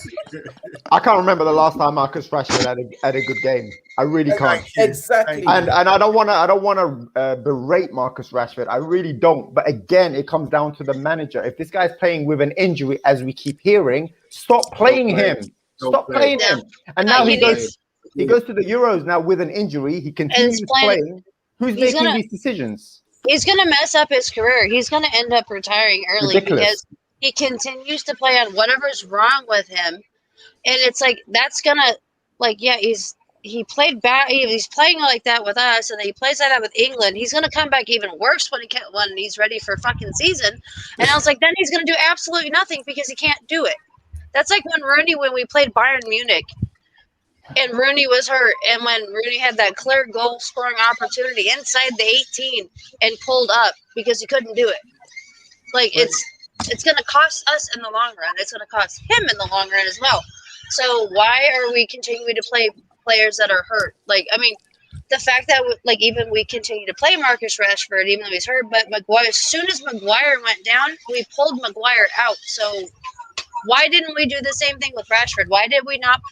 [SPEAKER 8] I can't remember the last time Marcus Rashford had a good game. I really can't.
[SPEAKER 9] Exactly.
[SPEAKER 8] And I don't want to berate Marcus Rashford. I really don't. But again, it comes down to the manager. If this guy's playing with an injury, as we keep hearing, stop playing him. Stop playing him. And now he goes to the Euros now with an injury. He continues playing. Who's making these decisions?
[SPEAKER 7] He's going to mess up his career. He's going to end up retiring early because he continues to play on whatever's wrong with him. And it's like, that's going to, like, yeah, he played bad. He's playing like that with us, and then he plays like that with England. He's going to come back even worse when he's ready for fucking season. And I was like, then he's going to do absolutely nothing because he can't do it. That's like when we played Bayern Munich, and Rooney was hurt, and when Rooney had that clear goal scoring opportunity inside the 18 and pulled up because he couldn't do it. Like, it's going to cost us in the long run. It's going to cost him in the long run as well. So why are we continuing to play players that are hurt? Like, I mean, the fact that even we continue to play Marcus Rashford, even though he's hurt, but Maguire, as soon as Maguire went down, we pulled Maguire out. So why didn't we do the same thing with Rashford? Why did we not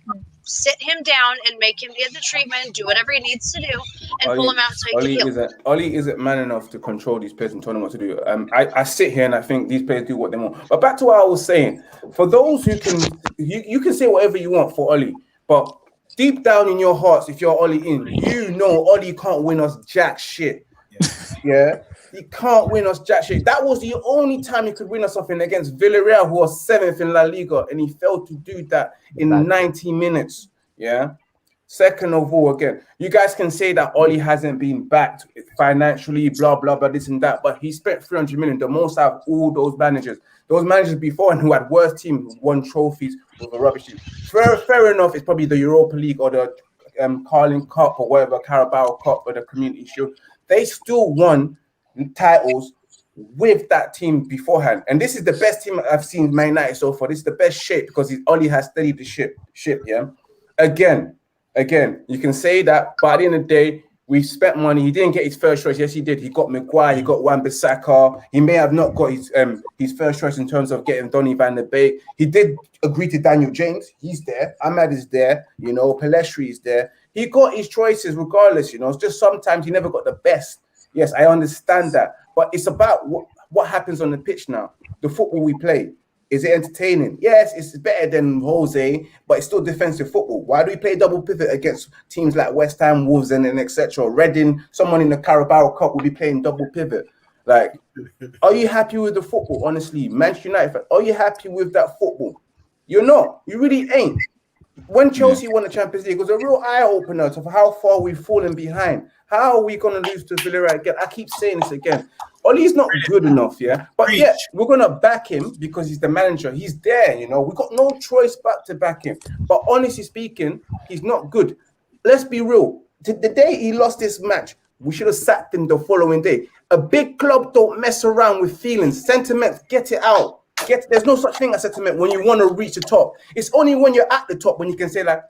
[SPEAKER 7] sit him down and make him get the treatment, do whatever he needs to do, and pull him out so he can heal?
[SPEAKER 9] Ole isn't man enough to control these players and tell them what to do. I sit here and I think these players do what they want. But back to what I was saying, for those who can, you can say whatever you want for Ole, but deep down in your hearts, if you're Ole you know Ole can't win us jack shit. Yeah. He can't win us jack shit. That was the only time he could win us something against Villarreal, who was 7th in La Liga, and he failed to do that in 90 minutes. Yeah. Second of all, again, you guys can say that Ole hasn't been backed financially, blah, blah, blah, this and that, but he spent 300 million, the most out of all those managers. Those managers before and who had worse teams, won trophies with a rubbish team. Fair enough, it's probably the Europa League or the Carling Cup or whatever, Carabao Cup or the Community Shield. They still won titles with that team beforehand, and this is the best team I've seen Man United so far. This is the best shape because Ole has steadied the ship. Yeah. Again, you can say that, but at the end of the day, we spent money. He didn't get his first choice. Yes, he did. He got Maguire. He got Wan-Bissaka. He may have not got his first choice in terms of getting Donny van der Beek. He did agree to Daniel James. He's there. Ahmad is there. You know, Pelestri is there. He got his choices regardless. You know, it's just sometimes he never got the best. Yes, I understand that, but it's about what happens on the pitch now. The football we play, is it entertaining? Yes, it's better than Jose, but it's still defensive football. Why do we play double pivot against teams like West Ham, Wolves, and etc.? Reading, someone in the Carabao Cup will be playing double pivot. Like, are you happy with the football? Honestly, Manchester United, are you happy with that football? You're not. You really ain't. When Chelsea won the Champions League, it was a real eye-opener of how far we've fallen behind. How are we going to lose to Villarreal again? I keep saying this again. Ole's not good enough, yeah? But yeah, we're going to back him because he's the manager. He's there, you know. We've got no choice but to back him. But honestly speaking, he's not good. Let's be real. The day he lost this match, we should have sacked him the following day. A big club don't mess around with feelings. Sentiments, get it out. There's no such thing as sentiment when you want to reach the top. It's only when you're at the top when you can say like,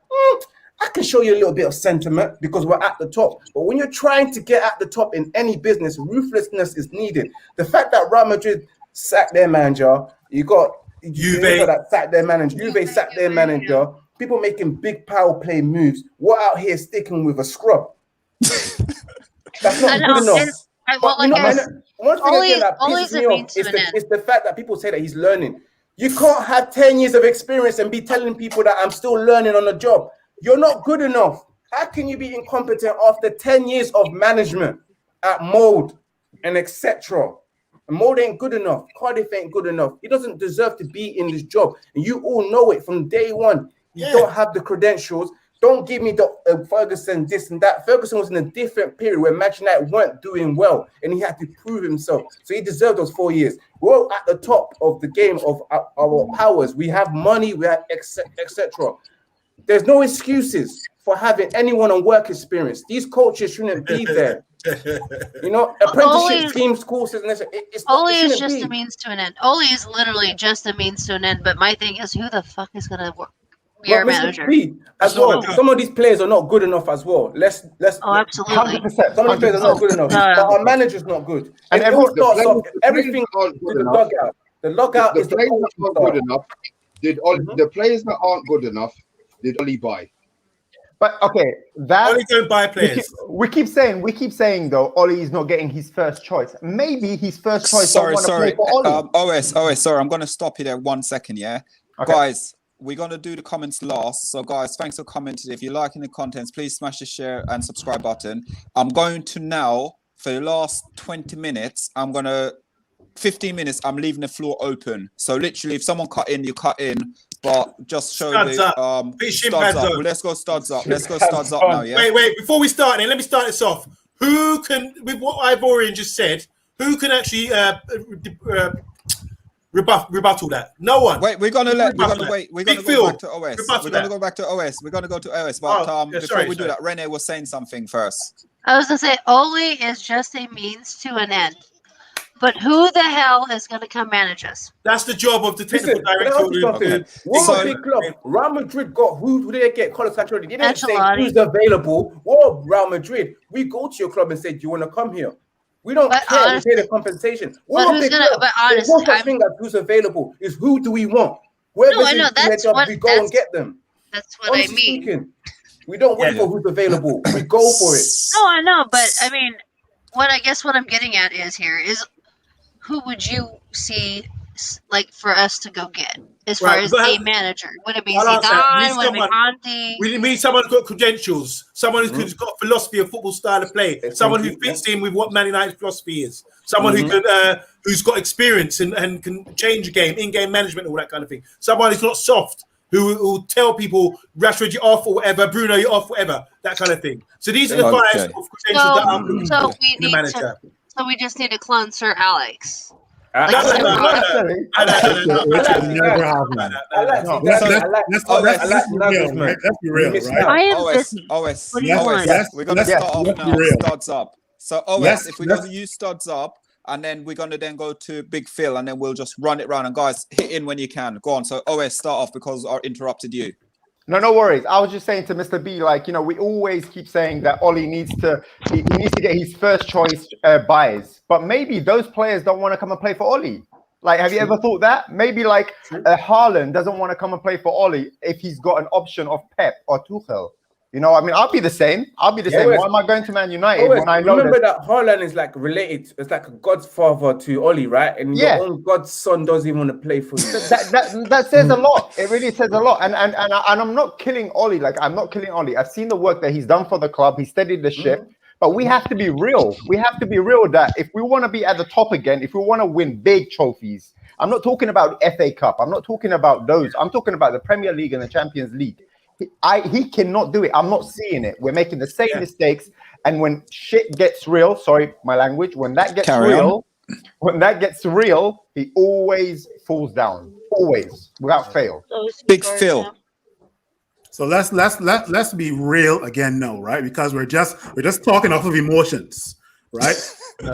[SPEAKER 9] I can show you a little bit of sentiment because we're at the top. But when you're trying to get at the top in any business, ruthlessness is needed. The fact that Real Madrid sacked their manager, you got Juve that sacked their manager, Juve sacked their manager. people making big power play moves. We're out here sticking with a scrub. That's not good enough. But you know, one thing again that pisses me off is the fact that people say that he's learning. You can't have 10 years of experience and be telling people that I'm still learning on the job. You're not good enough. How can you be incompetent after 10 years of management at Mold and etc.? Mold ain't good enough. Cardiff ain't good enough. He doesn't deserve to be in this job. And you all know it from day one. You don't have the credentials. Don't give me the Ferguson this and that. Ferguson was in a different period where Manchester United weren't doing well and he had to prove himself. So he deserved those 4 years. We're at the top of the game of our powers. We have money, we have etc. There's no excuses for having anyone on work experience. These coaches shouldn't be there. You know, apprenticeship schemes, courses, and
[SPEAKER 7] Ole is just a means to an end. Ole is literally just a means to an end. But my thing is, who the fuck is gonna be our manager?
[SPEAKER 9] As well, some of these players are not good enough as well. Let's
[SPEAKER 7] absolutely.
[SPEAKER 9] 100%. Some of these players are not good enough. But our manager's not good. And everyone starts off everything with the dugout. The logout is the players that aren't good enough.
[SPEAKER 6] The players that aren't good enough did Ole buy?
[SPEAKER 8] But okay, that
[SPEAKER 4] Ole don't buy players.
[SPEAKER 8] We keep saying though, Ole is not getting his first choice. Maybe his first choice.
[SPEAKER 2] Sorry.
[SPEAKER 8] Play for Ole.
[SPEAKER 2] OS, sorry, I'm gonna stop you there 1 second, yeah?
[SPEAKER 8] Okay.
[SPEAKER 2] Guys, we're gonna do the comments last. So guys, thanks for commenting. If you're liking the contents, please smash the share and subscribe button. I'm going to now, for the last 20 minutes, 15 minutes, I'm leaving the floor open. So literally, if someone cut in, you cut in. But just show me studs up. Well, let's go studs up. Let's go studs up now, yeah?
[SPEAKER 4] Wait. Before we start, let me start this off. Who can, with what Ivorian just said, who can actually rebuttal that? No one.
[SPEAKER 2] Wait, we're gonna go back to OS. We're gonna go back to OS. We're gonna go to OS. But before we do that, Rene was saying something first.
[SPEAKER 7] I was gonna say Ole is just a means to an end. But who the hell is going to come manage us?
[SPEAKER 4] That's the job of the technical director.
[SPEAKER 9] What big club? Real Madrid got who did they get? Carlos Ancelotti. They didn't say who's available. Well, Real Madrid, we go to your club and say, "Do you want to come here?" We don't care. We pay the compensation.
[SPEAKER 7] But honestly,
[SPEAKER 4] I think that who's available is who do we want? Whoever's in their job, we go and get them.
[SPEAKER 7] That's what I mean.
[SPEAKER 4] Speaking, we don't wait for who's available. We go for it.
[SPEAKER 7] No, I know, but I mean, what I'm getting at is who would you see like for us to go get as far as a manager? Would it be Zidane? Would it be Conte?
[SPEAKER 4] We need someone who's got credentials, someone who's got philosophy of football style of play, someone who fits in with what Man United's philosophy is, someone who can who's got experience and can change a game, in-game management, all that kind of thing. Someone who's not soft, who will tell people Rashford you're off or whatever, Bruno you're off, whatever, that kind of thing. So these are the five of credentials that I'm looking for in the manager.
[SPEAKER 7] So we just need to clone Sir Alex.
[SPEAKER 5] Let's be real, right?
[SPEAKER 2] OS. We're gonna start off now. Studs up. So OS, if we're gonna use studs up, and then we're gonna then go to Big Phil, and then we'll just run it round. And guys, hit in when you can. Go on. So OS, start off because I interrupted you.
[SPEAKER 8] No worries. I was just saying to Mr. B, like, you know, we always keep saying that Ole needs to get his first choice buys, but maybe those players don't want to come and play for Ole. Like, have you ever thought that? Maybe like Haaland doesn't want to come and play for Ole if he's got an option of Pep or Tuchel. You know, I mean, I'll be the same. Why am I going to Man United when I know
[SPEAKER 9] remember that Haaland is like related? It's like a godfather to Ole, right? And your own god's son doesn't even want to play for you.
[SPEAKER 8] that says a lot. It really says a lot. And I'm not killing Ole. Like, I'm not killing Ole. I've seen the work that he's done for the club. He steadied the ship. But we have to be real. We have to be real that if we want to be at the top again, if we want to win big trophies, I'm not talking about FA Cup. I'm not talking about those. I'm talking about the Premier League and the Champions League. He cannot do it. I'm not seeing it. We're making the same mistakes. And when shit gets real, sorry, my language, when that gets real, he always falls down. Always, without fail.
[SPEAKER 2] Big Phil.
[SPEAKER 5] So let's be real again, right? Because we're just talking off of emotions, right?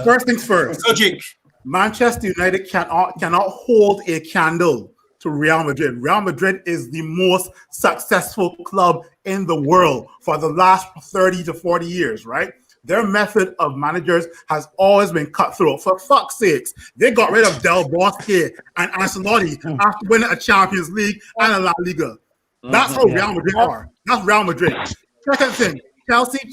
[SPEAKER 5] First things first.
[SPEAKER 4] Logic.
[SPEAKER 5] Manchester United cannot hold a candle to Real Madrid. Real Madrid is the most successful club in the world for the last 30 to 40 years, right? Their method of managers has always been cutthroat. For fuck's sakes, they got rid of Del Bosque and Ancelotti after winning a Champions League and a La Liga. That's how Real Madrid are. That's Real Madrid. Second thing,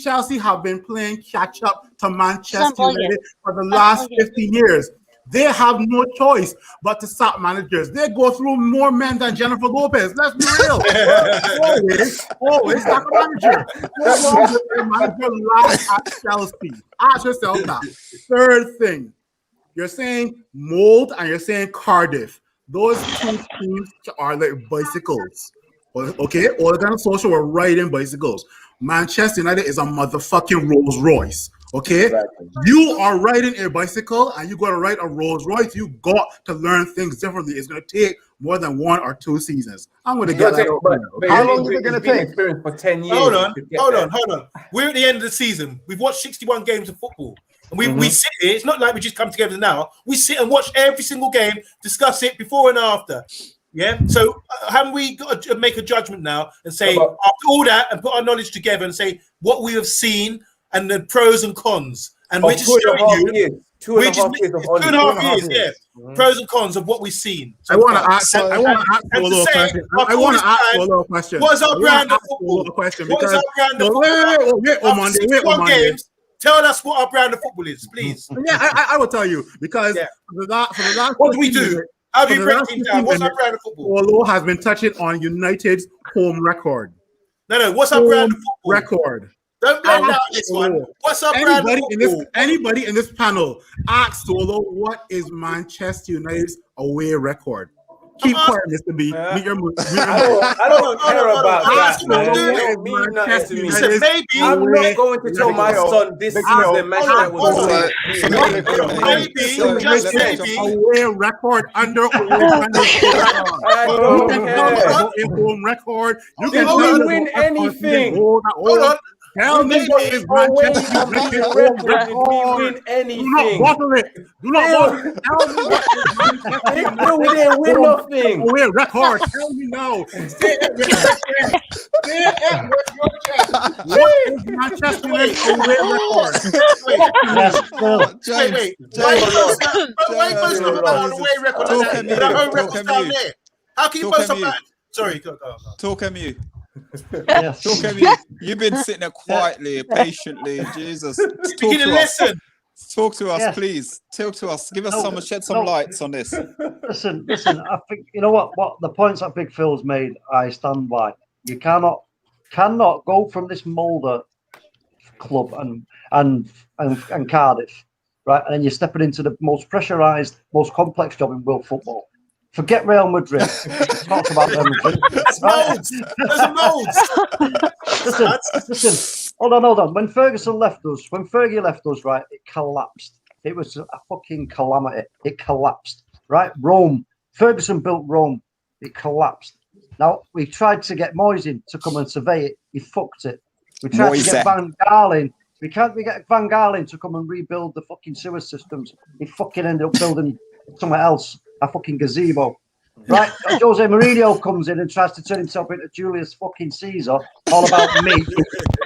[SPEAKER 5] Chelsea have been playing catch up to Manchester United for the last 15 years. They have no choice but to sack managers. They go through more men than Jennifer Lopez. Let's be real. always sack a manager. How long did the manager last at Chelsea? Ask yourself that. Third thing, you're saying Mold and you're saying Cardiff. Those two teams are like bicycles. Okay? Ole Gunnar Solskjaer were riding bicycles. Manchester United is a motherfucking Rolls Royce. Okay, exactly. You are riding a bicycle and you got to ride a Rolls Royce. You got to learn things differently. It's going to take more than 1 or 2 seasons. I'm going to get that.
[SPEAKER 8] How long is it going to take?
[SPEAKER 9] Experience for 10 years.
[SPEAKER 4] Hold on. We're at the end of the season. We've watched 61 games of football. And we sit here. It's not like we just come together now. We sit and watch every single game, discuss it before and after. Yeah. So haven't we got to make a judgment now and say after all that and put our knowledge together and say what we have seen and the pros and cons, and we're just showing you 2.5 years, yeah. Pros and cons of what we've seen.
[SPEAKER 5] I want to ask a little question. I want to ask a little question.
[SPEAKER 4] What's our brand of football? What is our brand of football? After 61 games, tell us what our brand of football is, please.
[SPEAKER 5] Yeah, I will tell you because for the last
[SPEAKER 4] what do we do? How do you break things down? What's our brand of football?
[SPEAKER 5] Olo has been touching on United's home record.
[SPEAKER 4] No. What's our brand of football?
[SPEAKER 5] Record.
[SPEAKER 4] Don't blame out this one. What's up,
[SPEAKER 5] anybody in this panel ask Solo what is Manchester United's away record? Keep quiet, Mr. B.
[SPEAKER 9] I don't care about that.
[SPEAKER 4] Maybe
[SPEAKER 9] I'm not going to tell my son this season Manchester was
[SPEAKER 5] maybe away record under home record. You
[SPEAKER 9] can win anything.
[SPEAKER 4] Hold on.
[SPEAKER 5] Tell me what is Manchester United record.
[SPEAKER 9] Win anything.
[SPEAKER 5] Do not bottle it. Do not bottle it. Tell me what is Manchester United
[SPEAKER 9] we didn't win nothing.
[SPEAKER 5] Away record. Tell me now. Say it with your chest. Say it with your chest. What is Manchester United away record?
[SPEAKER 4] Wait. Why post something about an away record like that? The home record's down there. How can you post something? Sorry, go.
[SPEAKER 2] Talk on you.
[SPEAKER 3] Yes.
[SPEAKER 2] Talk on you. You've been sitting there quietly, patiently. Jesus.
[SPEAKER 4] Begin a lesson.
[SPEAKER 2] Talk to us, please. Talk to us. Give us shed some lights on this.
[SPEAKER 3] Listen. I think you know what the points that Big Phil's made. I stand by. You cannot go from this Mulder club and Cardiff, right? And then you're stepping into the most pressurized, most complex job in world football. Forget Real Madrid. Talk about Real Madrid.
[SPEAKER 4] That's molds. Those are molds.
[SPEAKER 3] Listen. Hold on. When Fergie left us, right, it collapsed. It was a fucking calamity. It collapsed, right? Rome. Ferguson built Rome. It collapsed. Now, we tried to get Moyes in to come and survey it. He fucked it. We tried to get Van Gaal in. We get Van Gaal in to come and rebuild the fucking sewer systems. He fucking ended up building somewhere else. A fucking gazebo, right? Jose Mourinho comes in and tries to turn himself into Julius fucking Caesar, all about me.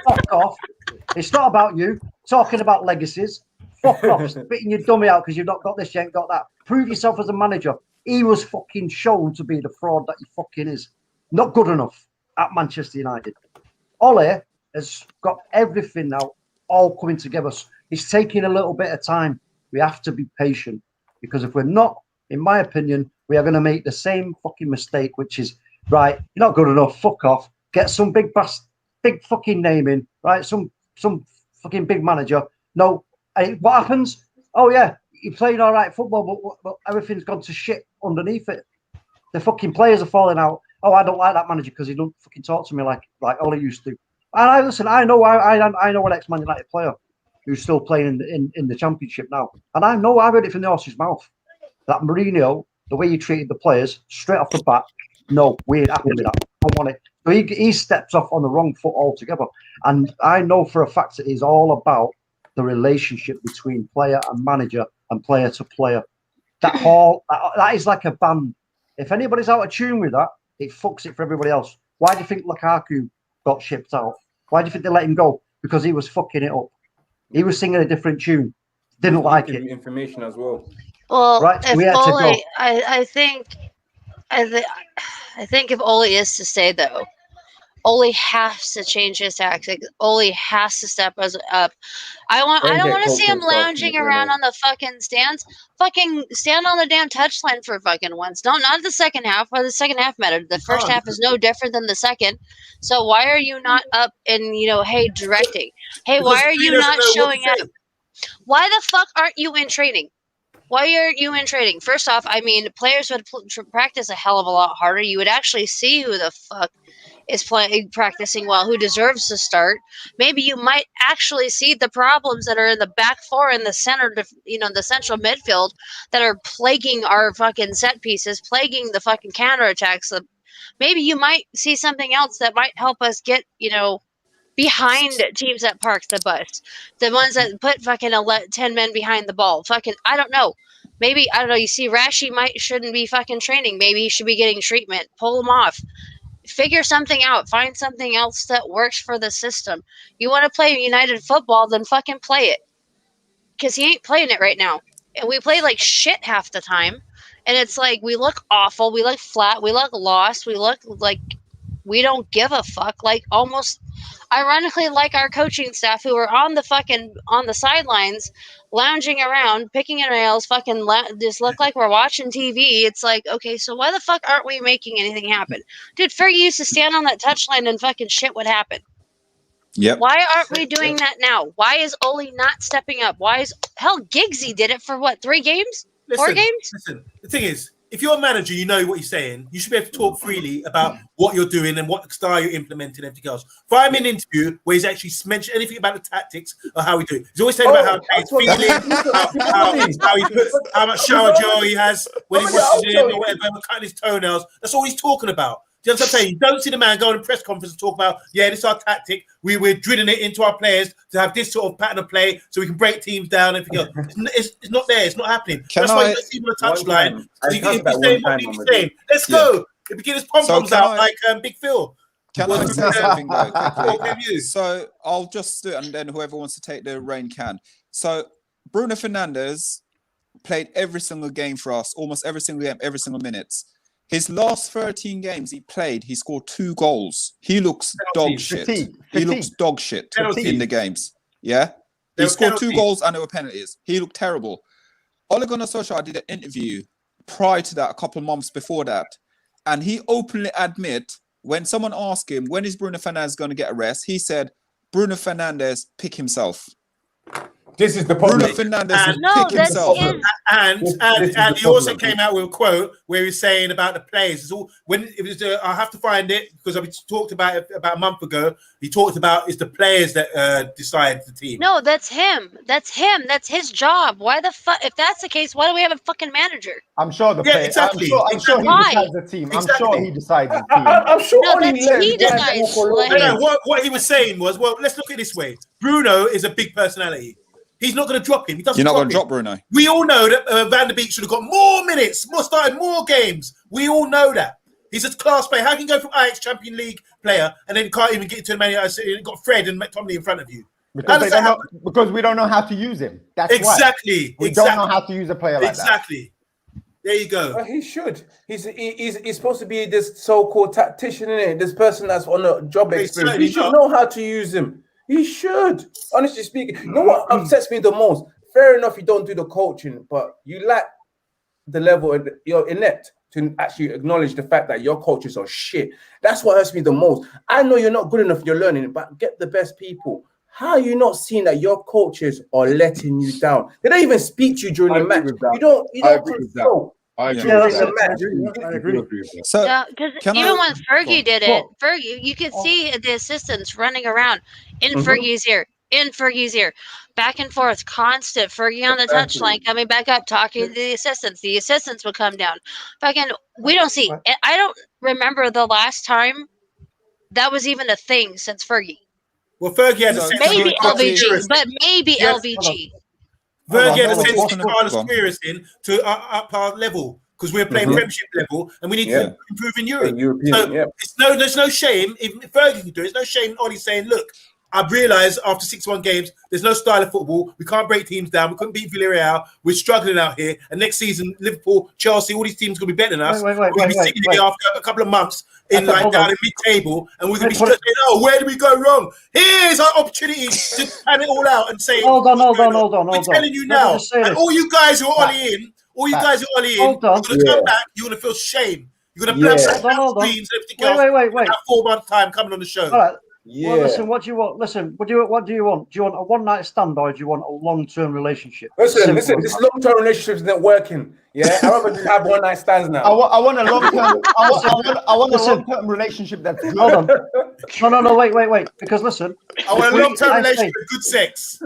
[SPEAKER 3] Fuck off. It's not about you. Talking about legacies. Fuck off. Spitting your dummy out because you've not got this, you ain't got that. Prove yourself as a manager. He was fucking shown to be the fraud that he fucking is. Not good enough at Manchester United. Ole has got everything now all coming together. It's taking a little bit of time. We have to be patient because if we're not, in my opinion, we are going to make the same fucking mistake, which is, right, you're not good enough, fuck off, get some big fucking name in, right, some fucking big manager. No, what happens? Oh, yeah, you're playing all right football, but everything's gone to shit underneath it. The fucking players are falling out. Oh, I don't like that manager because he don't fucking talk to me like Ole used to. And I know an ex-Man United player who's still playing in the Championship now. And I heard it from the horse's mouth. That Mourinho, the way he treated the players, straight off the bat, no, we ain't happy with that. I don't want it. So he steps off on the wrong foot altogether. And I know for a fact that it's all about the relationship between player and manager and player to player. That is like a band. If anybody's out of tune with that, it fucks it for everybody else. Why do you think Lukaku got shipped out? Why do you think they let him go? Because he was fucking it up. He was singing a different tune. Didn't like it.
[SPEAKER 9] Information as well.
[SPEAKER 7] Well,
[SPEAKER 3] right,
[SPEAKER 7] if
[SPEAKER 3] we had to go.
[SPEAKER 7] I think I think if Ole is to stay, though, Ole has to change his tactics. Ole has to step us up. I don't want to see him lounging around on the fucking stands. Fucking stand on the damn touchline for fucking once. Not the second half, or the second half mattered. The first half is no different than the second. So why are you not up and hey, directing? Hey, why are you not showing up? Why the fuck aren't you in training? Why aren't you in training? First off, I mean, players would practice a hell of a lot harder. You would actually see who the fuck is practicing well, who deserves to start. Maybe you might actually see the problems that are in the back four and the center, the central midfield that are plaguing our fucking set pieces, plaguing the fucking counterattacks. Maybe you might see something else that might help us get, behind teams that park the bus, the ones that put fucking 10 men behind the ball. Fucking, I don't know. Maybe, I don't know, you see Rashy shouldn't be fucking training. Maybe he should be getting treatment. Pull him off. Figure something out. Find something else that works for the system. You want to play United football, then fucking play it. Because he ain't playing it right now. And we play like shit half the time. And it's like, we look awful. We look flat. We look lost. We look like we don't give a fuck. Like, almost ironically, like our coaching staff who are on the sidelines, lounging around, picking at nails, fucking just look like we're watching TV. It's like, okay, so why the fuck aren't we making anything happen? Dude, Fergie used to stand on that touchline and fucking shit would happen.
[SPEAKER 2] Yep.
[SPEAKER 7] Why aren't we doing that now? Why is Ole not stepping up? Hell, Giggsy did it for what, 3 games? 4 games?
[SPEAKER 4] Listen, the thing is, if you're a manager, you know what you're saying. You should be able to talk freely about what you're doing and what style you're implementing and everything else. If I'm in an interview where he's actually mentioned anything about the tactics or how we do it, he's always saying about how he's feeling, how much shower gel he has when he washes in or whatever, cutting his toenails. That's all he's talking about. Do you know what I'm saying? You don't see the man go on a press conference and talk about, this is our tactic. We're drilling it into our players to have this sort of pattern of play so we can break teams down and everything else. It's not there. It's not happening. That's why you don't see him on the touchline. So you can be saying what he's saying. Let's go. It begins pom-poms out like Big Phil.
[SPEAKER 2] Can I say something though, quickly? So I'll just do it, and then whoever wants to take the reign can. So Bruno Fernandes played every single game for us, almost every single game, every single minute. His last 13 games he played, he scored 2 goals. He looks dog shit. He looks dog shit in the games. Yeah? He scored 2 goals and there were penalties. He looked terrible. Ole Gunnar Solskjaer did an interview prior to that, a couple of months before that, and he openly admit when someone asked him, when is Bruno Fernandes going to get a rest? He said, Bruno Fernandes pick himself.
[SPEAKER 9] This is the problem.
[SPEAKER 2] Bruno Fernandes pick himself.
[SPEAKER 4] And he also came out with a quote where he's saying about the players. It's all, when it was, I have to find it because we talked about it about a month ago. He talked about it's the players that decide the team.
[SPEAKER 7] No, that's him. That's him. That's his job. Why the fuck? If that's the case, why do we have a fucking manager?
[SPEAKER 8] I'm sure the players.
[SPEAKER 4] Exactly.
[SPEAKER 8] I'm sure he decides the team. I'm sure he decides the team.
[SPEAKER 9] I'm sure
[SPEAKER 7] he decides.
[SPEAKER 4] What he was saying was, well, let's look at it this way. Bruno is a big personality. He's not going to drop him. He doesn't.
[SPEAKER 2] You're not going to drop Bruno.
[SPEAKER 4] We all know that Van der Beek should have got more minutes, started more games. We all know that. He's a class player. How can you go from Ajax Champions League player and then can't even get into the Man United? You've got Fred and McTominay in front of you.
[SPEAKER 8] Because we don't know how to use him. That's
[SPEAKER 4] exactly.
[SPEAKER 8] Why. We don't know how to use a player like that.
[SPEAKER 4] Exactly. There you go.
[SPEAKER 9] But he should. He's supposed to be this so-called tactician, innit? This person that's on a job experience. He should know how to use him. He should. Honestly speaking, you know what upsets me the most? Fair enough, you don't do the coaching, but you lack the level, you're inept to actually acknowledge the fact that your coaches are shit. That's what hurts me the most. I know you're not good enough, you're learning, but get the best people. How are you not seeing that your coaches are letting you down? They don't even speak to you during the match. You don't control.
[SPEAKER 6] I agree.
[SPEAKER 5] I agree.
[SPEAKER 7] So, because even when Fergie did it, you could see the assistants running around in Fergie's ear, back and forth, constant. Fergie on the touchline, coming back up, talking to the assistants. The assistants would come down. Fucking, we don't see. I don't remember the last time that was even a thing since Fergie.
[SPEAKER 4] Well, Fergie had a sense
[SPEAKER 7] maybe LVG, but maybe LVG.
[SPEAKER 4] Fergie had a sense of Carlos Quiris in to up our level because we're playing Premiership level and we need to improve in Europe. There's no shame. If Fergie can do it, there's no shame in Ollie saying, look, I've realised after 6-1 games, there's no style of football. We can't break teams down. We couldn't beat Villarreal. We're struggling out here. And next season, Liverpool, Chelsea, all these teams are going to be better than us.
[SPEAKER 3] Wait,
[SPEAKER 4] We're going to be sitting here after a couple of months in down in mid-table, and we're going to be saying, "Oh, where did we go wrong? Here's our opportunity to pan it all out and say,
[SPEAKER 3] hold on.
[SPEAKER 4] We're telling you now, and all you guys who are Ollie in, you're going to come back. You're going to feel shame. You're going to blame screens and everything else.
[SPEAKER 3] Wait.
[SPEAKER 4] Have 4 months time coming on the show.
[SPEAKER 3] All right.
[SPEAKER 9] Yeah.
[SPEAKER 3] Well, listen, what do you want? Listen, what do you want? Do you want a one-night stand or do you want a long-term relationship?
[SPEAKER 9] Listen, this long-term relationship isn't working. Yeah, I rather just have one-night stands now.
[SPEAKER 8] I want a long-term. I want a long-term relationship that's good.
[SPEAKER 3] Hold on. No, wait. Because listen,
[SPEAKER 4] I want a long-term relationship with good sex.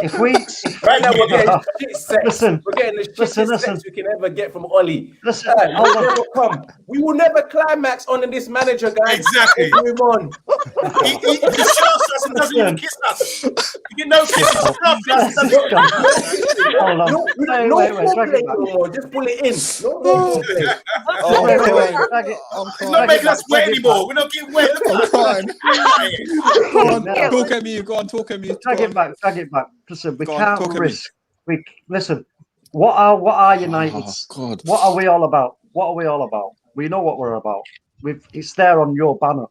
[SPEAKER 3] If we
[SPEAKER 9] Right now we're getting shit sex.
[SPEAKER 3] Listen,
[SPEAKER 9] We're getting the shittest sex we can ever get from Ollie.
[SPEAKER 3] Listen, hold on.
[SPEAKER 9] We will never climax on this manager, guys.
[SPEAKER 4] Exactly.
[SPEAKER 9] Let's move on.
[SPEAKER 4] He just shows us and doesn't even kiss us. You get no kisses.
[SPEAKER 3] Hold on. Wait.
[SPEAKER 9] Just pull it in.
[SPEAKER 4] It's not making us wet anymore. We're not getting wet.
[SPEAKER 2] Go on, talk at me.
[SPEAKER 3] Drag it back. Listen, we can't risk. Listen. What are United's?
[SPEAKER 2] God.
[SPEAKER 3] What are we all about? We know what we're about. It's there on your banner.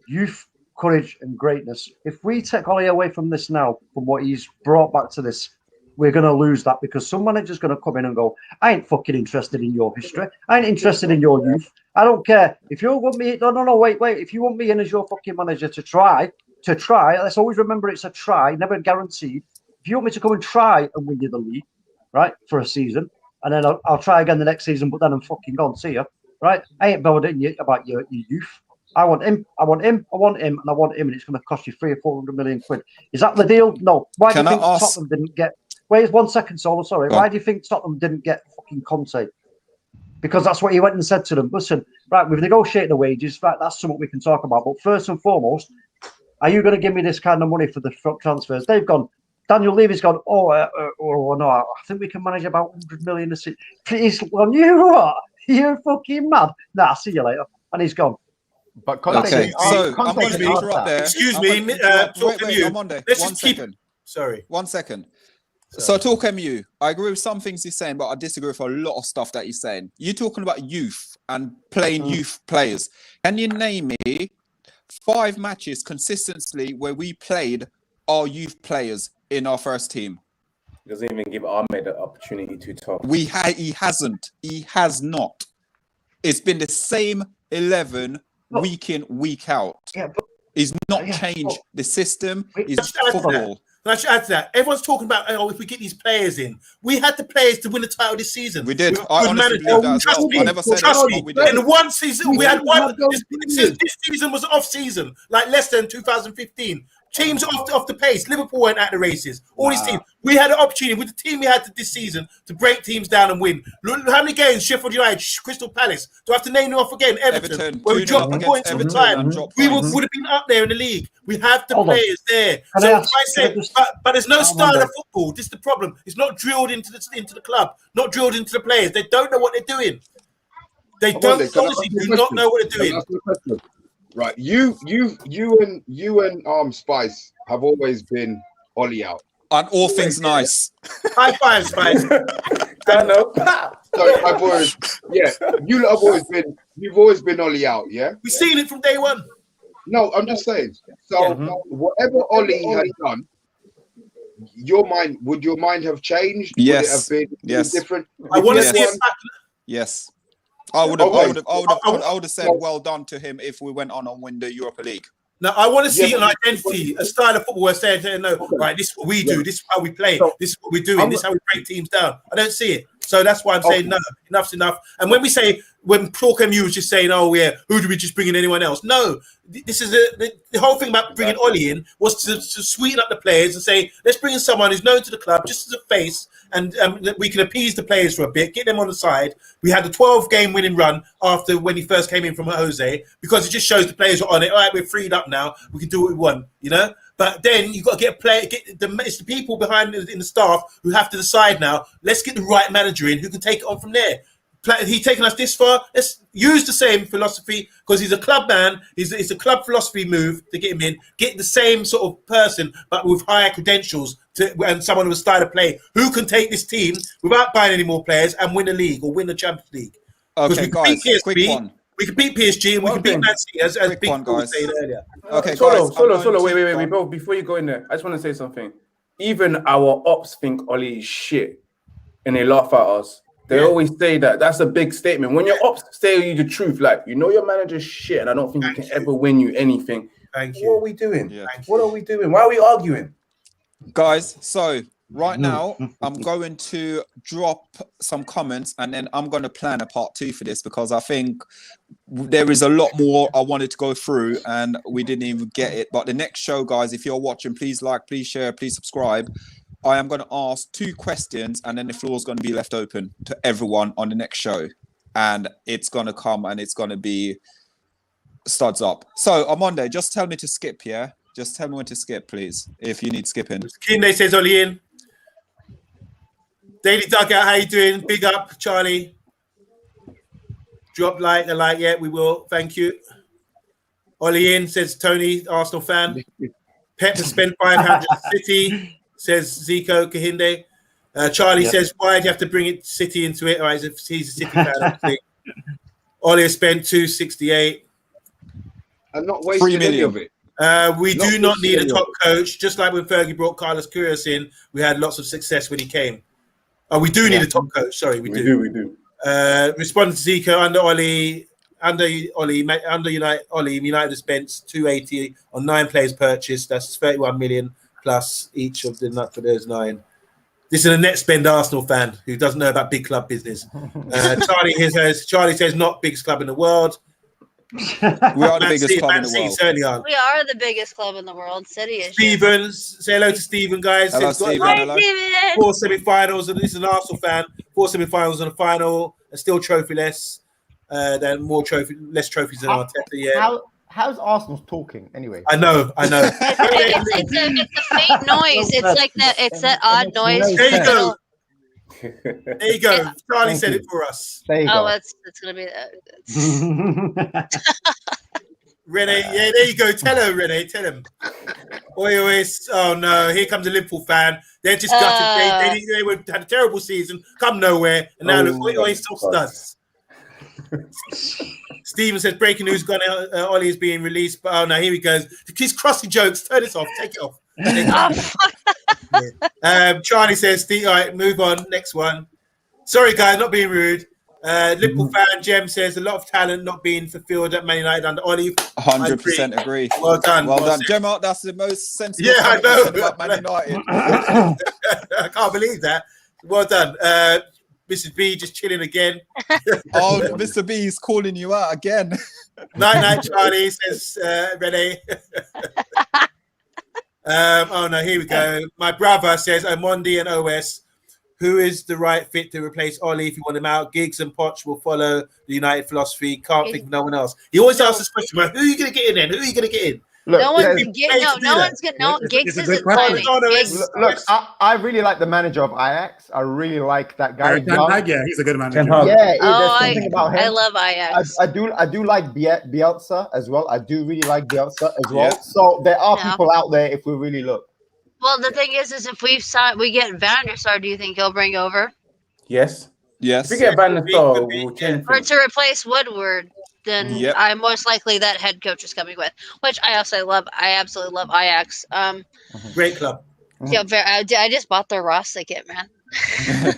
[SPEAKER 3] Youth, courage, and greatness. If we take Ollie away from this now, from what he's brought back to this, we're going to lose that because some manager's going to come in and go, I ain't fucking interested in your history. I ain't interested in your youth. I don't care. If you want me, no, wait. If you want me in as your fucking manager to try, let's always remember it's a try, never guaranteed. If you want me to come and try and win you the league, right, for a season, and then I'll try again the next season, but then I'm fucking gone, see ya, right? I ain't bothered about your youth. I want him, and it's going to cost you 300 or 400 million quid. Is that the deal? No. Why do you think Tottenham didn't get... Wait 1 second, Solo, sorry. Why do you think Tottenham didn't get fucking Conte? Because that's what he went and said to them. Listen, right, we've negotiated the wages. Right, that's something we can talk about. But first and foremost, are you going to give me this kind of money for the transfers? They've gone... Daniel Levy's gone, no, I think we can manage about 100 million a season. He's gone, you what? You're fucking mad. Nah, see you later. And he's gone.
[SPEAKER 8] But
[SPEAKER 2] okay, so I'm going to interrupt there.
[SPEAKER 4] Excuse me,
[SPEAKER 2] I'm on there.
[SPEAKER 4] Let's
[SPEAKER 2] One
[SPEAKER 4] just keep...
[SPEAKER 2] second.
[SPEAKER 4] Sorry.
[SPEAKER 2] 1 second. So talk MU. I agree with some things he's saying, but I disagree with a lot of stuff that he's saying. You're talking about youth and playing youth players. Can you name me 5 matches consistently where we played our youth players in our first team?
[SPEAKER 9] He doesn't even give Ahmed the opportunity to talk.
[SPEAKER 2] He hasn't. He has not. It's been the same 11 week in, week out.
[SPEAKER 3] Yeah, but
[SPEAKER 2] he's not changed the system. It's football.
[SPEAKER 4] And I should add to that. Everyone's talking about, if we get these players in. We had the players to win the title this season.
[SPEAKER 2] We did. I honestly believe that as well. I never said
[SPEAKER 4] trust
[SPEAKER 2] that,
[SPEAKER 4] me.
[SPEAKER 2] but we did.
[SPEAKER 4] In one season, we had one. This season was off season, like Leicester in 2015. Teams off the pace. Liverpool went at the races. All these teams. We had an opportunity with the team we had this season to break teams down and win. Look how many games Sheffield United, Crystal Palace. Do I have to name them off again? Everton where we dropped the points all the time. We would have been up there in the league. We have the players there. So I said, but there's no style of football. This is the problem. It's not drilled into the club, not drilled into the players. They don't know what they're doing. They honestly do not know what they're doing.
[SPEAKER 6] Right, you and Spice have always been Ollie out.
[SPEAKER 2] And all things nice.
[SPEAKER 4] High five, Spice.
[SPEAKER 9] Don't know.
[SPEAKER 6] So I've always, you've always been Ollie out, yeah?
[SPEAKER 4] We've seen it from day one.
[SPEAKER 6] No, I'm just saying. So whatever Ollie has done, would your mind have changed?
[SPEAKER 2] Yes.
[SPEAKER 6] Would it have been different?
[SPEAKER 4] I want to see it back.
[SPEAKER 2] Yes. I would have said well done to him if we went on and win the Europa League.
[SPEAKER 4] Now, I want to see an identity, a style of football where saying, no, right, this is what we do, this is how we play, this is what we're doing, this is how we break teams down. I don't see it. So that's why I'm saying, no, enough's enough. And when Talk MU was just saying, oh, yeah, who do we just bring in anyone else? No, this is the whole thing about bringing Ollie in was to sweeten up the players and say, let's bring in someone who's known to the club, just as a face, and we can appease the players for a bit, get them on the side. We had a 12-game winning run after when he first came in from Jose, because it just shows the players are on it. All right, we're freed up now. We can do what we want, you know? But then you've got to it's the people behind in the staff who have to decide now, let's get the right manager in who can take it on from there. He's taken us this far. Let's use the same philosophy because he's a club man. It's a club philosophy move to get him in. Get the same sort of person, but with higher credentials and someone with a style of play who can take this team without buying any more players and win the league or win the Champions League.
[SPEAKER 2] Okay, guys, quick one.
[SPEAKER 4] We can beat PSG and we can beat Man City, as Big
[SPEAKER 2] one,
[SPEAKER 4] Phil was
[SPEAKER 2] guys.
[SPEAKER 4] saying earlier.
[SPEAKER 2] Okay,
[SPEAKER 9] Solo,
[SPEAKER 2] guys,
[SPEAKER 9] wait, bro. Before you go in there, I just want to say something. Even our ops think Ole is shit, and they laugh at us. They always say that. That's a big statement. When your ops say you the truth, like, you know your manager's shit, and I don't think he can ever win you anything.
[SPEAKER 4] Thank you.
[SPEAKER 9] What are we doing?
[SPEAKER 2] Yeah.
[SPEAKER 9] What are we doing? Why are we arguing?
[SPEAKER 2] Guys, so right now I'm going to drop some comments and then I'm going to plan a part 2 for this because I think there is a lot more I wanted to go through and we didn't even get it. But the next show, guys, if you're watching, please like, please share, please subscribe. I am going to ask 2 questions and then the floor is going to be left open to everyone on the next show. And it's going to come and it's going to be studs up. So on Monday, just tell me to skip, yeah? Just tell me when to skip, please, if you need skipping.
[SPEAKER 4] Kinde says Ole in. Daily Dugout, how you doing? Big up, Charlie. Drop like, yeah, we will. Thank you. Ole in, says Tony, Arsenal fan. Pep to spend 500 City, says Zico Kahinde. Charlie says, why do you have to bring it City into it? All right, he's a City fan, obviously. Ole spent 268.
[SPEAKER 6] And not wasting any of it.
[SPEAKER 4] We do not need a top coach. Just like when Fergie brought Carlos Queiroz in, we had lots of success when he came. Oh, we do need a top coach. Sorry, we do. Responding to Zico, under United has spent 280 on 9 players purchased. That's 31 million plus each of them for those 9. This is a net spend Arsenal fan who doesn't know about big club business. Charlie says not biggest club in the world.
[SPEAKER 2] We are the biggest club in the world.
[SPEAKER 4] Certainly are.
[SPEAKER 7] We are the biggest club in the world. City is.
[SPEAKER 4] Stevens, say hello to Stephen, guys.
[SPEAKER 2] Hello, Stephen.
[SPEAKER 7] Hi, Steven.
[SPEAKER 4] 4 semi-finals, and this is an Arsenal fan. 4 semi-finals and a final, and still trophyless. Then less trophies than Arteta. Yeah.
[SPEAKER 8] How's Arsenal talking anyway?
[SPEAKER 4] I know.
[SPEAKER 7] It's a faint noise. It's like that. It's that odd noise.
[SPEAKER 4] There you go. There you go. Charlie said it for us.
[SPEAKER 8] There you go.
[SPEAKER 7] It's gonna be that.
[SPEAKER 4] Rene, yeah, there you go. Tell her, Rene. Tell him. Oh no, here comes a Liverpool fan. They're just gutted. They had a terrible season, come nowhere, and now look, Oi still studs. Steven says breaking news: Ole is being released. But oh no, here he goes. He's crossing jokes. Turn this off. Take it off. Charlie says, all right, move on. Next one. Sorry, guys, not being rude. Liverpool fan Jem says a lot of talent not being fulfilled at Man United under Ole.
[SPEAKER 2] 100% agree.
[SPEAKER 4] Well done.
[SPEAKER 2] Well done. Gemma, that's the most sensible
[SPEAKER 4] I know.
[SPEAKER 2] about Man United.
[SPEAKER 4] I can't believe that. Well done. Mrs. B just chilling again.
[SPEAKER 2] Oh, Mr. B is calling you out again.
[SPEAKER 4] Night, Charlie, says Rene. Oh no, here we go. My brother says Omondi and OS. Who is the right fit to replace Ole if you want him out? Giggs and Poch will follow the United philosophy. Can't think of no one else. He always asks this question, who are you going to get in then? Who are you going to get in?
[SPEAKER 8] Look,
[SPEAKER 7] no one's getting Giggs isn't signing.
[SPEAKER 8] Look, I really like the manager of Ajax. I really like that guy.
[SPEAKER 5] Yeah, he's a good manager.
[SPEAKER 8] Yeah, there's something about him.
[SPEAKER 7] I love Ajax.
[SPEAKER 8] I do like Bielsa as well. I do really like Bielsa as well. Yeah. So there are people out there if we really look.
[SPEAKER 7] Well, the thing is if we get Van der Sar, do you think he'll bring over?
[SPEAKER 9] Yes.
[SPEAKER 2] If
[SPEAKER 9] we get Van der Sar, we'll change.
[SPEAKER 7] Or to replace Woodward. Then I'm most likely that head coach is coming with, which I also love. I absolutely love Ajax.
[SPEAKER 4] Great club.
[SPEAKER 7] Yeah, I just bought their Ross ticket, man.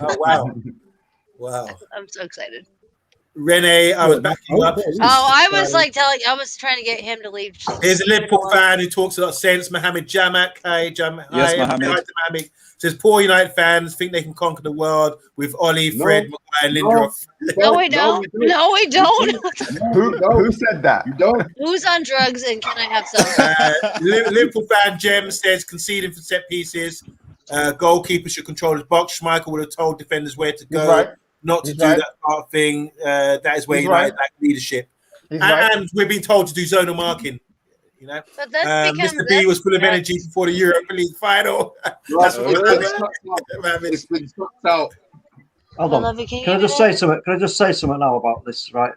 [SPEAKER 4] Oh wow!
[SPEAKER 7] I'm so excited.
[SPEAKER 4] Rene, I was backing up.
[SPEAKER 7] I was trying to get him to leave.
[SPEAKER 4] Here's a Liverpool fan who talks a lot of sense. Mohammed Jamak. Hi, Jamak.
[SPEAKER 2] Yes, Mohammed.
[SPEAKER 4] Says poor United fans think they can conquer the world with Ole, Fred, Maguire, Lindelof.
[SPEAKER 7] No, we don't. No, we don't.
[SPEAKER 8] Who said that?
[SPEAKER 6] You don't.
[SPEAKER 7] Who's on drugs and can I have some?
[SPEAKER 4] Liverpool fan Jem says conceding for set pieces. Goalkeeper should control his box. Schmeichel would have told defenders where to go, not to do that part of thing. That is where United lack leadership. And we're being told to do zonal marking. You know,
[SPEAKER 7] but
[SPEAKER 4] Mr. B was full of energy before the Europa League final. That's what
[SPEAKER 6] it's been sucked out.
[SPEAKER 3] Hold
[SPEAKER 7] I
[SPEAKER 3] on.
[SPEAKER 7] love you.
[SPEAKER 3] Can I just say something? Can I just say something now about this? Right.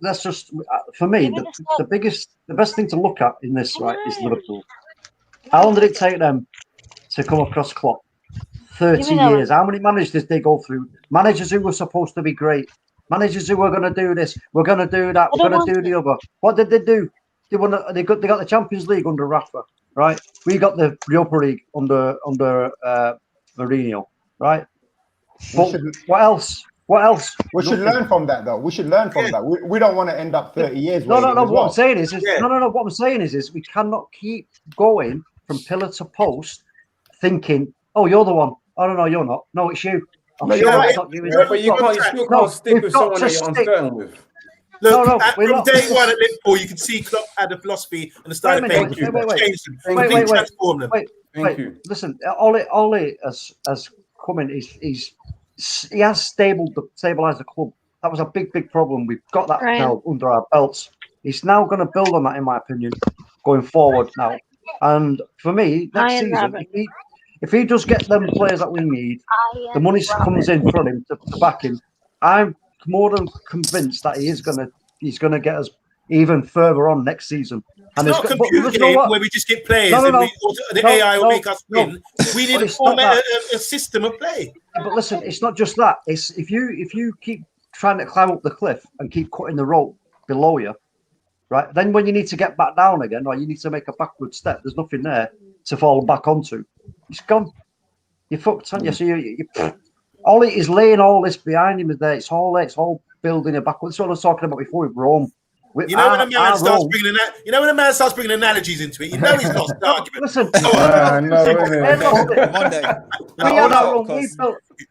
[SPEAKER 3] Let's just, for me, the best thing to look at in this, right, is Liverpool. How long did it take them to come across Klopp? 30 years. How many managers did they go through? Managers who were supposed to be great. Managers who were going to do this. We're going to do that. We're going to do the other. What did they do? They won. They got the Champions League under Rafa, right? We got the Europa League under Mourinho, right? But what else? What else?
[SPEAKER 8] We should learn from that, though. We should learn from that. We don't want to end up 30 years.
[SPEAKER 3] No.
[SPEAKER 8] What
[SPEAKER 3] I'm saying is no. What I'm saying is we cannot keep going from pillar to post, thinking, "Oh, you're the one." Oh no, you're not. No, it's you.
[SPEAKER 9] No, you're right. But you still can't stick with someone that you're uncertain with.
[SPEAKER 4] Look, from day one at Liverpool, you can see Klopp had a philosophy and the style of play. Changed them. Transformed them.
[SPEAKER 3] Thank you. Listen, Ole has come in. He has stabilized the club. That was a big problem. We've got that now under our belts. He's now going to build on that, in my opinion, going forward now. And for me, next season, if he does get them players that we need, the money comes in from him to back him. I'm more than convinced that he's gonna get us even further on next season. And
[SPEAKER 4] it's not a computer game where we just get players and the AI will make us win. We need to form a system of play.
[SPEAKER 3] But listen, it's not just that. It's if you keep trying to climb up the cliff and keep cutting the rope below you, right? Then when you need to get back down again, or you need to make a backward step, there's nothing there to fall back onto. It's gone. You're fucked, aren't you? So you Ole is laying all this behind him there. It's all building a backward. That's what I was talking about before with Rome.
[SPEAKER 4] When a man starts bringing analogies into it, you know he's lost the argument.
[SPEAKER 3] Listen,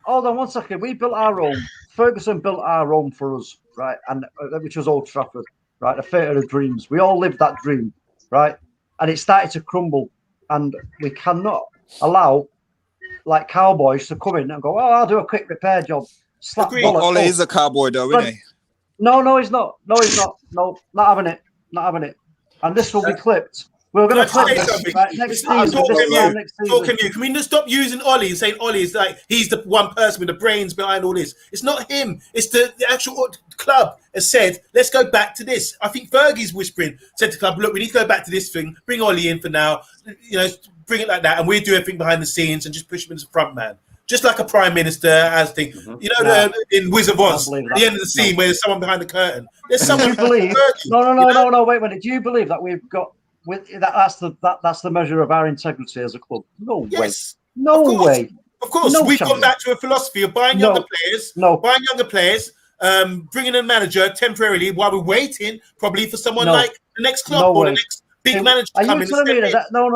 [SPEAKER 3] hold on one second. We built our Rome. Ferguson built our Rome for us, right? And which was Old Trafford, right? The theatre of dreams. We all lived that dream, right? And it started to crumble, and we cannot allow like cowboys to come in and go, "Oh, I'll do a quick repair job."
[SPEAKER 2] Ole is a cowboy, though, isn't he?
[SPEAKER 3] No, he's not. No, he's not. No, not having it. Not having it. And this will be clipped. We're going to clip this next season.
[SPEAKER 4] Can we just stop using Ole and saying Ole is like he's the one person with the brains behind all this? It's not him. It's the actual club has said, let's go back to this. I think Fergie's said to the club, look, we need to go back to this thing. Bring Ole in for now. Bring it like that, and we do everything behind the scenes and just push him as a front man. Just like a prime minister has thing. In Wizard of Oz, at the end of the scene where there's someone behind the curtain. There's someone.
[SPEAKER 3] Do you believe? No. Wait a minute. Do you believe that we've got that's the measure of our integrity as a club? No way. No way.
[SPEAKER 4] Of course, we've gone back to a philosophy of buying younger players, bringing in a manager temporarily while we're waiting, probably for someone like the next club or the next big manager.
[SPEAKER 3] Are you telling me that? No.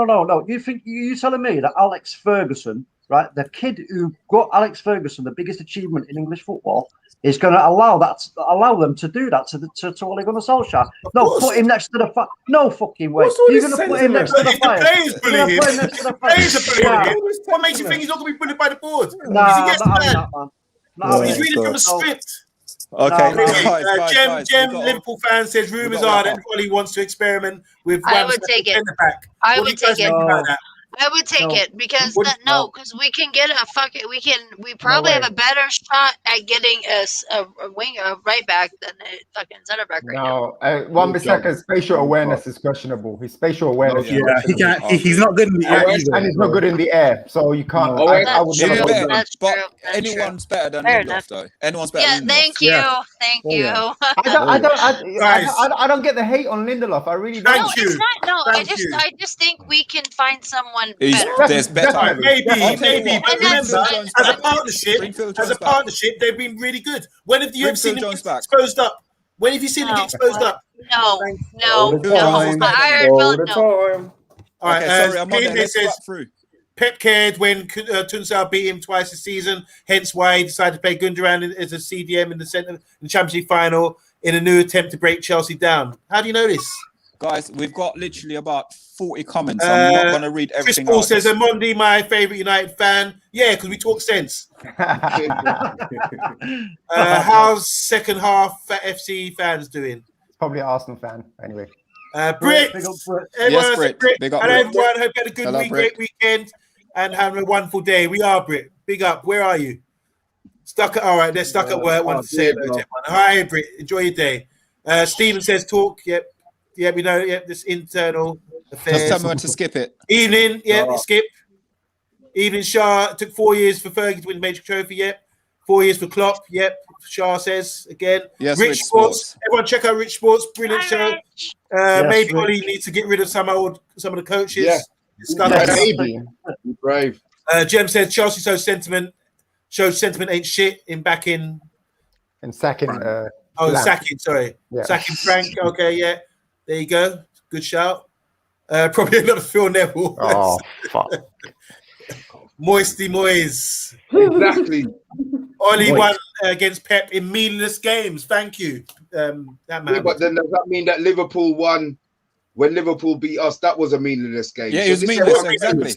[SPEAKER 3] You telling me that Alex Ferguson? Right, the kid who got Alex Ferguson, the biggest achievement in English football, is going to allow them to do that to Ole Gunnar Solskjaer. No, put him next to the fire. No fucking way. You're going to put him next to the fire.
[SPEAKER 4] The players are bullying him. What makes you think he's not going to be bullied by the board? He's reading from a script.
[SPEAKER 2] Okay,
[SPEAKER 4] Jem, Liverpool fan says rumours are that Ole wants to experiment with.
[SPEAKER 7] I would take it. I would take it. I would take it because we can get we probably have a better shot at getting a right back than a fucking center back right now.
[SPEAKER 8] Wan-Bissaka's spatial awareness is questionable. His spatial awareness,
[SPEAKER 5] he can't. He's not good in the air either,
[SPEAKER 8] and he's not good in the air, so you can't.
[SPEAKER 2] But anyone's better than Lindelof, though. Anyone's better.
[SPEAKER 7] Yeah, thank you.
[SPEAKER 8] I don't get the hate on Lindelof. I really don't.
[SPEAKER 7] No, it's not. No, I just think we can find someone better.
[SPEAKER 2] There's better.
[SPEAKER 4] Maybe. But remember, as a partnership, they've been really good. When have you seen them get exposed up? When have you seen them get exposed up?
[SPEAKER 7] No. I heard no.
[SPEAKER 4] All right, sorry, Pep cared when Tunsal beat him twice this seaseason, hence why he decided to play Gundogan as a CDM in the centre in the Champions League final in a new attempt to break Chelsea down. How do you know this?
[SPEAKER 2] Guys, we've got literally about 40 comments. I'm not going to read everything.
[SPEAKER 4] Chris Paul says, Amondi, my favourite United fan. Yeah, because we talk sense. How's second half FC fans doing?
[SPEAKER 8] Probably an Arsenal fan, anyway.
[SPEAKER 4] Brit.
[SPEAKER 2] Yes, Brit. Big up,
[SPEAKER 4] Hello, everyone. Hope you had a good great weekend and having a wonderful day. We are Brit. Big up. Where are you? Stuck at, all right, they're stuck at work. Want to say hello to everyone. Hi, Brit. Enjoy your day. Stephen says, talk. Yep. Yeah, we know. Yep, this internal affairs.
[SPEAKER 2] Just tell me when to skip it.
[SPEAKER 4] Evening. Yep, skip. Evening, Shah. It took 4 years for Fergie to win the major trophy. Yep. 4 years for Klopp. Yep. Shah says again.
[SPEAKER 2] Yes,
[SPEAKER 4] Rich Sports. Everyone check out Rich Sports. Brilliant show. Maybe Ollie needs to get rid of some of the coaches.
[SPEAKER 6] Yeah.
[SPEAKER 8] Maybe.
[SPEAKER 6] Brave.
[SPEAKER 4] Jem said Chelsea shows sentiment ain't shit in backing.
[SPEAKER 8] And sacking.
[SPEAKER 4] Sacking. Sorry,
[SPEAKER 8] Yeah.
[SPEAKER 4] Sacking Frank. Okay, yeah. There you go. Good shout. Probably another Phil Neville.
[SPEAKER 8] Oh fuck.
[SPEAKER 4] Moisty Moyes.
[SPEAKER 6] Exactly.
[SPEAKER 4] Ollie won against Pep in meaningless games. Thank you. That man.
[SPEAKER 6] Yeah, but then does that mean that Liverpool won when Liverpool beat us? That was a meaningless game.
[SPEAKER 2] Yeah,
[SPEAKER 6] So
[SPEAKER 2] it was
[SPEAKER 6] this is
[SPEAKER 2] meaningless,
[SPEAKER 6] what-
[SPEAKER 2] exactly.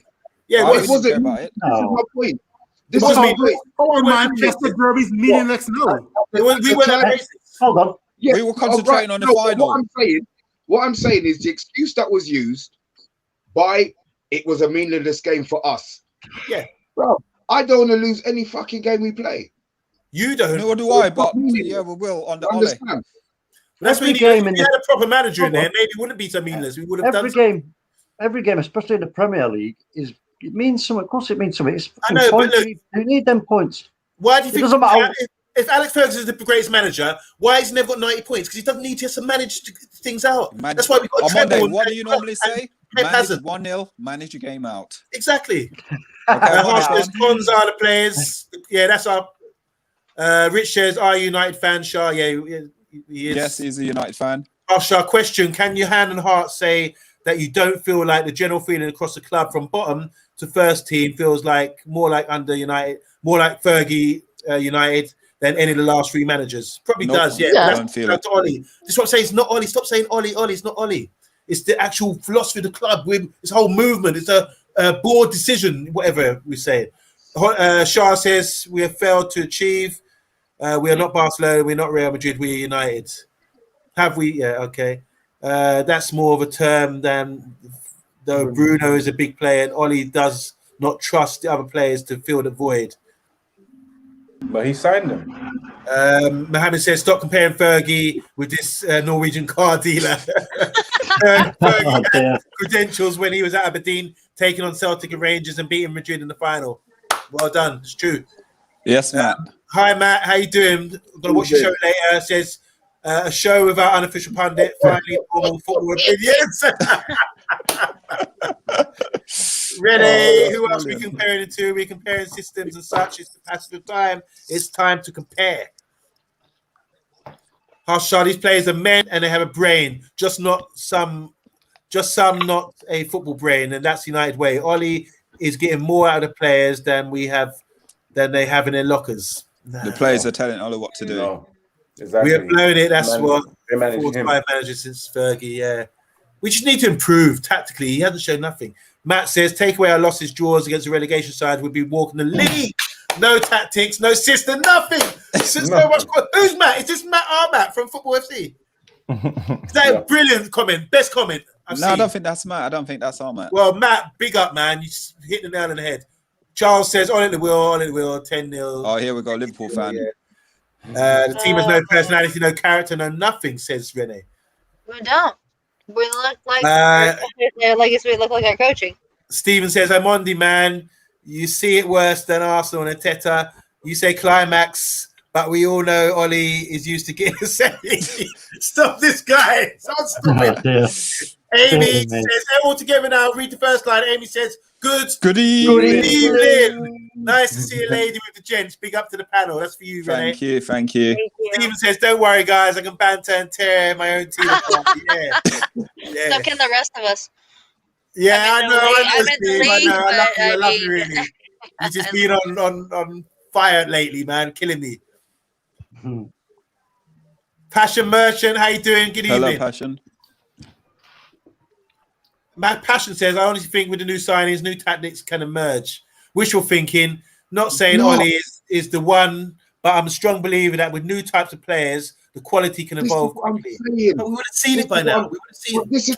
[SPEAKER 4] Yeah,
[SPEAKER 6] Well, it wasn't.
[SPEAKER 2] About it.
[SPEAKER 6] This is my point. This
[SPEAKER 4] It
[SPEAKER 6] is my
[SPEAKER 4] wasn't
[SPEAKER 6] point.
[SPEAKER 5] Come on, man. Chester Derby's meaningless now.
[SPEAKER 4] we were
[SPEAKER 3] Hold on.
[SPEAKER 6] Yeah,
[SPEAKER 2] We were concentrating on the final.
[SPEAKER 6] What I'm saying is the excuse that was used by it was a meaningless game for us.
[SPEAKER 4] Yeah.
[SPEAKER 6] Bro, I don't want to lose any fucking game we play.
[SPEAKER 4] You don't.
[SPEAKER 2] Nor do I, but yeah, we will on the Ole.
[SPEAKER 6] Understand?
[SPEAKER 4] That's when you had a proper manager in there. Maybe it wouldn't be so meaningless. We would have done
[SPEAKER 3] Every game, especially in the Premier League, it means something. Of course, it means something. It's
[SPEAKER 4] I know,
[SPEAKER 3] points.
[SPEAKER 4] but look,
[SPEAKER 3] you need them points.
[SPEAKER 4] Why do you
[SPEAKER 3] It
[SPEAKER 4] think?
[SPEAKER 3] doesn't matter.
[SPEAKER 4] If Alex Ferguson is the greatest manager, why has he never got 90 points? Because he doesn't need to manage things out. That's why we got
[SPEAKER 2] on Monday.
[SPEAKER 4] treble.
[SPEAKER 2] What do you normally say?
[SPEAKER 4] Pep
[SPEAKER 2] Manage
[SPEAKER 4] hasn't.
[SPEAKER 2] 1-0, manage your game out.
[SPEAKER 4] Exactly.
[SPEAKER 2] Okay,
[SPEAKER 4] Cons are the players. Yeah, that's our. Rich says, "Are you United fan?" Shah, yeah, he is.
[SPEAKER 2] Yes, he's a United fan.
[SPEAKER 4] Shah, question: can you hand and heart say that you don't feel like the general feeling across the club from bottom to first team feels like more like under United, more like Fergie United than any of the last three managers? Probably does, yeah.
[SPEAKER 2] I don't feel it.
[SPEAKER 4] Ollie. This is what I'm saying. It's not Ollie. Stop saying Ollie. Ollie. It's not Ollie. It's the actual philosophy of the club. With this whole movement. It's a board decision. Whatever we say. Shah says we have failed to achieve. We are not Barcelona. We're not Real Madrid. We are United. Have we? Yeah. Okay. That's more of a term than though Bruno is a big player and Ollie does not trust the other players to fill the void.
[SPEAKER 9] But he signed them.
[SPEAKER 4] Mohammed says, stop comparing Fergie with this Norwegian car dealer. Fergie had credentials when he was at Aberdeen, taking on Celtic and Rangers and beating Madrid in the final. Well done. It's true.
[SPEAKER 2] Yes, Matt.
[SPEAKER 4] Hi, Matt. How you doing? I'm going to watch the show later. Says, a show without unofficial pundit. Finally, normal football opinions. Ready? Who else are we comparing it to? We're comparing systems and such. It's the passage of time. It's time to compare. Harshad, these players are men and they have a brain, just some not a football brain, and that's United way. Ollie is getting more out of the players than they have in their lockers.
[SPEAKER 2] The players are telling Ole what to do.
[SPEAKER 9] No, exactly.
[SPEAKER 4] We have blown it. That's what
[SPEAKER 9] they manage
[SPEAKER 4] 4 to
[SPEAKER 9] him.
[SPEAKER 4] 5 managers since Fergie. Yeah, we just need to improve tactically. He hasn't shown nothing. Matt says, take away our losses, draws against the relegation side, we'd be walking the league. No tactics, no system, nothing. So much. Who's Matt? Is this Matt Matt from Football FC? Is that a brilliant comment? Best comment I've seen.
[SPEAKER 2] I don't think that's Matt. I don't think that's our Matt.
[SPEAKER 4] Well, Matt, big up, man. You just hit the nail on the head. Charles says, on it the wheel, 10-0.
[SPEAKER 2] Oh, here we go, Liverpool fan.
[SPEAKER 4] The team has no personality, no character, no nothing, says Rene.
[SPEAKER 7] We don't. We look like we look like our coaching.
[SPEAKER 4] Steven says, I'm on demand. You see it worse than Arsenal and Arteta. You say climax, but we all know Ollie is used to getting a semi. Stop this guy. Someone stop it. Amy says, they're all together now. Read the first line. Amy says, Good evening. Nice to see a lady with the gents. Big up to the panel. That's for you, Renee.
[SPEAKER 2] Thank you.
[SPEAKER 4] Steven says, don't worry, guys. I can banter and tear my own team apart. Yeah.
[SPEAKER 7] So can the rest of us.
[SPEAKER 4] Yeah, I know.
[SPEAKER 7] I
[SPEAKER 4] love you, really. You've just been on fire lately, man. Killing me. Passion Merchant, how you doing? Good evening.
[SPEAKER 2] Hello, Passion.
[SPEAKER 4] Matt Passion says, I honestly think with the new signings, new tactics can emerge. Wishful thinking, not saying Ollie is the one, but I'm a strong believer that with new types of players, the quality can evolve quickly. We would have seen it by now. We would have seen it.
[SPEAKER 6] This is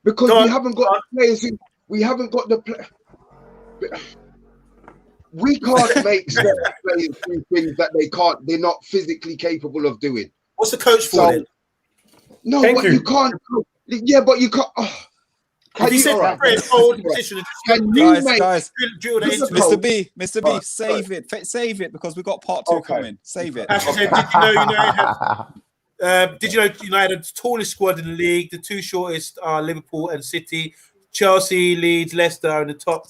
[SPEAKER 6] because we haven't got the players. We haven't got the play. we can't make certain players do things that they're not physically capable of doing.
[SPEAKER 4] What's the coach for
[SPEAKER 6] So,
[SPEAKER 4] then?
[SPEAKER 6] no,
[SPEAKER 9] Thank
[SPEAKER 6] but
[SPEAKER 9] you.
[SPEAKER 6] you can't. Yeah, but you can't.
[SPEAKER 4] If you said
[SPEAKER 6] all right.
[SPEAKER 4] hold the position and
[SPEAKER 6] Can you make
[SPEAKER 2] Guys,
[SPEAKER 4] drill that into
[SPEAKER 2] Mr. B, Mr. B,
[SPEAKER 9] Right,
[SPEAKER 2] save it because we've got part 2
[SPEAKER 9] Okay.
[SPEAKER 2] coming. Save it.
[SPEAKER 4] Pasha said, did you know United have the tallest squad in the league? The 2 shortest are Liverpool and City. Chelsea, Leeds, Leicester are in the top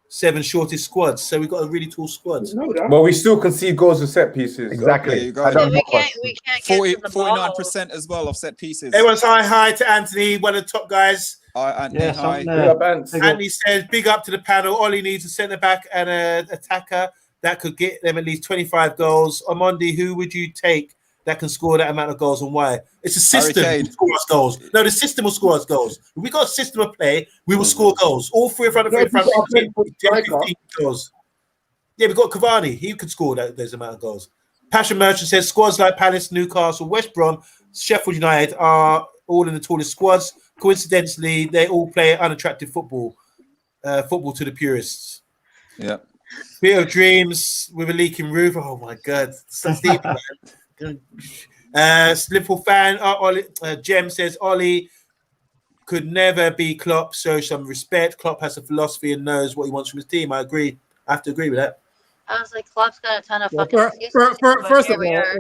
[SPEAKER 4] 7 shortest squads. So we've got a really tall squad.
[SPEAKER 9] But we still concede goals with set pieces.
[SPEAKER 8] Exactly.
[SPEAKER 2] There you go.
[SPEAKER 8] I don't
[SPEAKER 7] we
[SPEAKER 8] know
[SPEAKER 7] can't get to the ball.
[SPEAKER 2] 49% as well of set pieces.
[SPEAKER 4] Everyone's hi to Anthony, one of the top guys.
[SPEAKER 2] Anthony,
[SPEAKER 3] Yes,
[SPEAKER 2] hi.
[SPEAKER 3] I'm
[SPEAKER 9] Big
[SPEAKER 3] there.
[SPEAKER 9] up, Ants.
[SPEAKER 3] Big up.
[SPEAKER 4] Anthony says, big up to the panel. Ollie needs a centre back and an attacker that could get them at least 25 goals. Omondi, who would you take that can score that amount of goals and why? It's a system
[SPEAKER 2] Harry Kane.
[SPEAKER 4] to score us goals. No, the system will score us goals. If we got a system of play, we will score goals. All 3 in front of 3 in front of 10, 15 goals. Yeah, we've got Cavani. He could score those amount of goals. Passion Merchant says squads like Palace, Newcastle, West Brom, Sheffield United are all in the tallest squads. Coincidentally, they all play unattractive football. Football to the purists.
[SPEAKER 2] Yeah.
[SPEAKER 4] Bit of dreams with a leaking roof. Oh my God, so deep, man. Liverpool fan Jem says Ollie could never be Klopp. Show some respect. Klopp has a philosophy and knows what he wants from his team. I agree. I have to agree with that.
[SPEAKER 7] I was like, Klopp's got a ton of
[SPEAKER 5] Well,
[SPEAKER 7] fucking excuses. but
[SPEAKER 5] first
[SPEAKER 7] here
[SPEAKER 5] of
[SPEAKER 7] we are.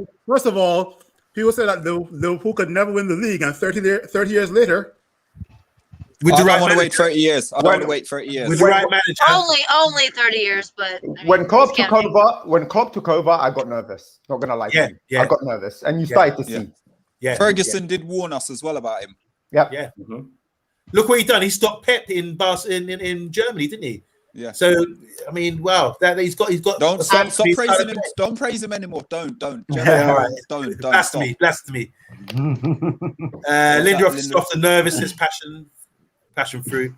[SPEAKER 5] all, people say that Liverpool could never win the league, and 30 years later,
[SPEAKER 4] With
[SPEAKER 2] I
[SPEAKER 4] the
[SPEAKER 2] don't
[SPEAKER 4] right
[SPEAKER 2] want to wait
[SPEAKER 4] manager.
[SPEAKER 2] 30 years. I don't want to wait 30 years.
[SPEAKER 4] With the right manager.
[SPEAKER 7] Only 30 years, but I mean,
[SPEAKER 8] When Klopp
[SPEAKER 7] he's
[SPEAKER 8] took
[SPEAKER 7] counting.
[SPEAKER 8] over, I got nervous. Not gonna lie to you.
[SPEAKER 4] Yeah.
[SPEAKER 8] I got nervous, and you started to see.
[SPEAKER 4] Yeah.
[SPEAKER 2] Ferguson did warn us as well about him.
[SPEAKER 8] Yep.
[SPEAKER 4] Yeah. Look what he done. He stopped Pep in Germany, didn't he?
[SPEAKER 2] Yeah.
[SPEAKER 4] So I mean, wow, that he's got.
[SPEAKER 2] Don't stop
[SPEAKER 4] He's
[SPEAKER 2] praising
[SPEAKER 4] got-
[SPEAKER 2] him. Don't praise him anymore. Don't.
[SPEAKER 4] Yeah, all right.
[SPEAKER 2] Don't.
[SPEAKER 4] Blasphemy. Lindelof off the nervous. Says passion fruit.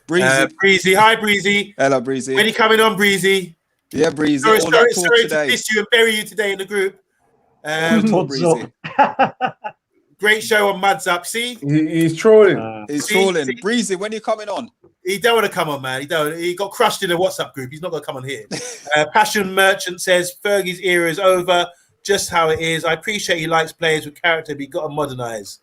[SPEAKER 4] Breezy. Hi, Breezy.
[SPEAKER 2] Hello, Breezy.
[SPEAKER 4] When you coming on, Breezy?
[SPEAKER 2] Yeah, Breezy.
[SPEAKER 4] Sorry
[SPEAKER 2] All that
[SPEAKER 4] to
[SPEAKER 2] talk today.
[SPEAKER 4] miss you and bury you today in the group.
[SPEAKER 3] What's up?
[SPEAKER 4] Great show on Muds Up. See,
[SPEAKER 9] He's trolling.
[SPEAKER 2] He's
[SPEAKER 4] See?
[SPEAKER 2] trolling. Breezy, when are you coming on?
[SPEAKER 4] he don't want to come on, man. He don't. He got crushed in a WhatsApp group. He's not going to come on here. Passion Merchant says Fergie's era is over. Just how it is. I appreciate he likes players with character, but he got to modernize.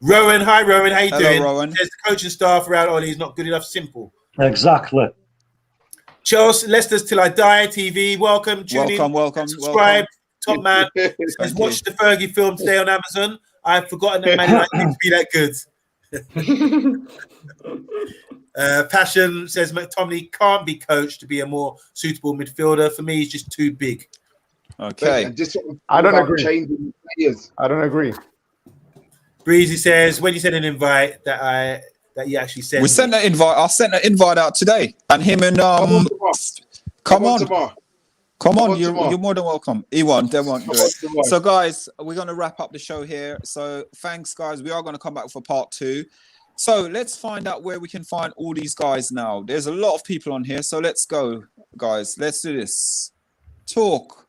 [SPEAKER 4] Rowan, hi Rowan, how you
[SPEAKER 2] Hello,
[SPEAKER 4] doing?
[SPEAKER 2] Rowan.
[SPEAKER 4] Says the coaching staff around Ollie is not good enough. Simple.
[SPEAKER 3] Exactly.
[SPEAKER 4] Chelsea, Leicester's Till I Die TV. Welcome, tune in,
[SPEAKER 2] Welcome.
[SPEAKER 4] subscribe. Top man. Says,
[SPEAKER 2] Thank
[SPEAKER 4] watch the Fergie film today on Amazon. I've forgotten that Man United to be that good. Passion says McTominay can't be coached to be a more suitable midfielder. For me, he's just too big.
[SPEAKER 2] Okay.
[SPEAKER 6] And just
[SPEAKER 8] I don't
[SPEAKER 6] about
[SPEAKER 8] agree.
[SPEAKER 6] changing players.
[SPEAKER 8] I don't agree.
[SPEAKER 4] Breezy says when you send an invite that you actually sent.
[SPEAKER 2] We sent an invite. I sent an invite out today, and him and come on.
[SPEAKER 6] Tomorrow.
[SPEAKER 2] Come on,
[SPEAKER 6] tomorrow.
[SPEAKER 2] you're more than welcome. He won't do it.
[SPEAKER 6] Tomorrow.
[SPEAKER 2] So, guys, we're going to wrap up the show here. So, thanks, guys. We are going to come back for part 2. So, let's find out where we can find all these guys now. There's a lot of people on here. So, let's go, guys. Let's do this. Talk.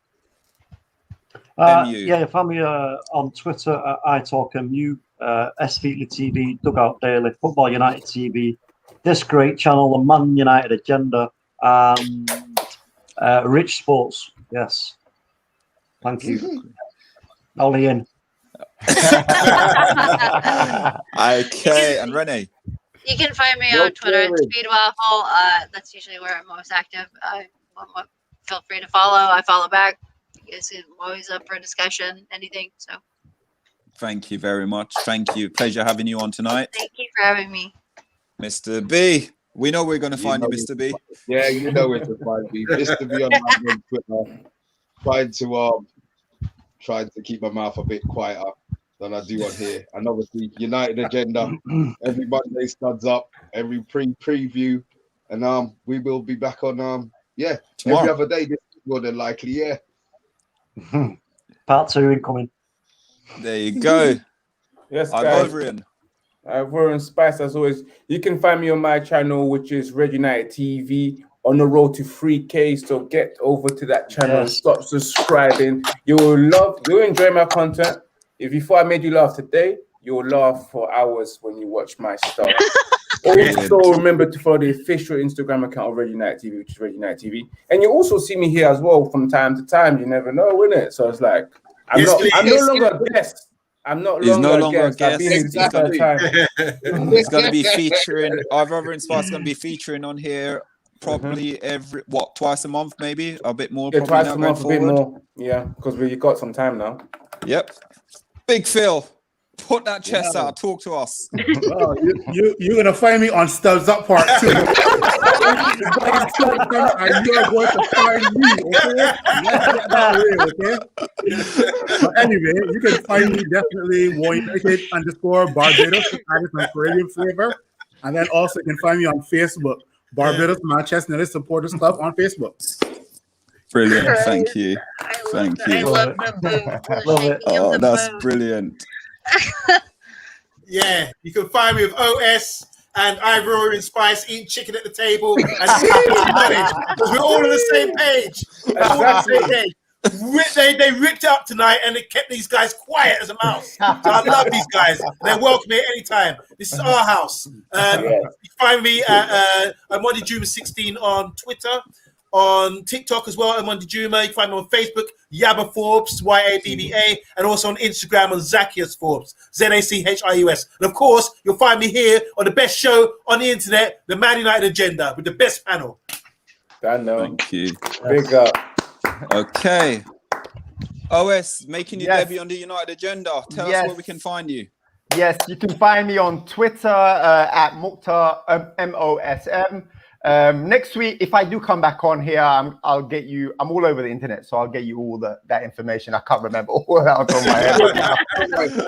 [SPEAKER 2] MU.
[SPEAKER 3] Yeah, find me on Twitter at iTalkMU, SVT TV, Dugout Daily, Football United TV, this great channel, the Man United Agenda, and Rich Sports. Yes. Thank you. Ollie in.
[SPEAKER 2] Okay, and Renee.
[SPEAKER 7] You can find me
[SPEAKER 6] No
[SPEAKER 7] on Twitter at
[SPEAKER 6] kidding.
[SPEAKER 7] Speedwaffle. That's usually where I'm most active. Feel free to follow. I follow back. You guys are always up for discussion, anything. So
[SPEAKER 2] Thank you very much. Thank you. Pleasure having you on tonight.
[SPEAKER 7] thank you for having me.
[SPEAKER 2] Mr. B. We know we're going to find you,
[SPEAKER 6] know
[SPEAKER 2] Mr. B.
[SPEAKER 6] Yeah, you know where to find me. Mr. B on my Twitter. Trying to keep my mouth a bit quieter than I do on here. And obviously, United Agenda. Every Monday studs up. Every preview, and we will be back on every
[SPEAKER 2] Tomorrow.
[SPEAKER 6] other day. This is more than likely. Yeah.
[SPEAKER 3] Part 2 incoming.
[SPEAKER 2] There you go.
[SPEAKER 9] Yes,
[SPEAKER 2] I'm
[SPEAKER 9] guys.
[SPEAKER 2] over in.
[SPEAKER 9] Warren Spice, as always. You can find me on my channel, which is Red United TV, on the road to 3K. So get over to that channel and stop subscribing. You'll enjoy my content. If you thought I made you laugh today, you'll laugh for hours when you watch my stuff. Also, remember to follow the official Instagram account of Red United TV, which is Red United TV. And you also see me here as well from time to time. You never know, innit? So it's like, I'm no longer a guest. I'm no longer a guest. I've been here this entire time.
[SPEAKER 2] He's going to be featuring, our brother Inspire's going to be featuring on here probably twice a month, maybe? A bit more?
[SPEAKER 9] Yeah, twice a month, a bit more. Yeah, because we've got some time now.
[SPEAKER 2] Yep. Big Phil. Put that chest out. Talk to us.
[SPEAKER 5] Oh, you're gonna find me on Stubbs Up Part 2. And you're going to find me, okay? But anyway, you can find me definitely _Barbados to add some Caribbean flavor, and then also you can find me on Facebook, Barbados Manchester United Supporters Club on Facebook.
[SPEAKER 2] Brilliant. Thank you. Thank you.
[SPEAKER 7] I love the boo.
[SPEAKER 3] Love it.
[SPEAKER 2] Oh, that's brilliant.
[SPEAKER 4] Yeah, you can find me with OS and Ivory and Spice eating chicken at the table and because we're all on the same page. They ripped up tonight and it kept these guys quiet as a mouse. So I love these guys. They're welcome here anytime. This is our house. You can find me at Monday Juma 16 on Twitter. On TikTok as well, I'm on Juma. You can find me on Facebook, Yabba Forbes, YABBA, and also on Instagram on Zacchius Forbes, ZACHIUS. And of course, you'll find me here on the best show on the internet, the Man United Agenda, with the best panel.
[SPEAKER 2] Thank you.
[SPEAKER 9] Big up.
[SPEAKER 2] Okay. OS, making your debut on the United Agenda. Tell us where we can find you.
[SPEAKER 8] Yes, you can find me on Twitter at Mukhtar, MOSM. Next week, if I do come back on here, I'll get you. I'm all over the internet, so I'll get you all that information. I can't remember all that on my head.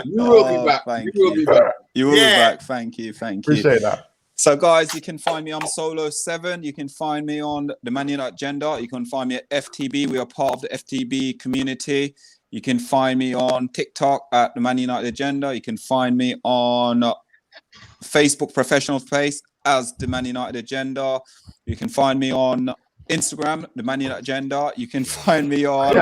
[SPEAKER 6] You will be back. You will be back.
[SPEAKER 2] You will be back. Thank you.
[SPEAKER 8] Appreciate that.
[SPEAKER 2] So, guys, you can find me on Solo7. You can find me on the Man United Agenda. You can find me at FTB. We are part of the FTB community. You can find me on TikTok at the Man United Agenda. You can find me on Facebook professional space as the Man United Agenda. You can find me on Instagram, the Man United Agenda. You can find me on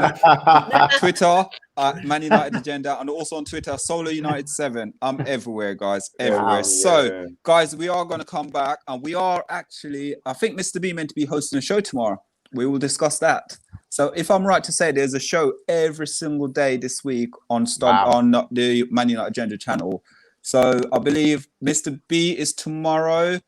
[SPEAKER 2] Twitter at Man United Agenda, and also on Twitter, Solo United 7. I'm everywhere, guys, everywhere. So, guys, we are going to come back, and we are actually, I think Mr. B meant to be hosting a show tomorrow. We will discuss that. So, if I'm right to say, there's a show every single day this week on the Man United Agenda channel. So I believe Mr. B is tomorrow.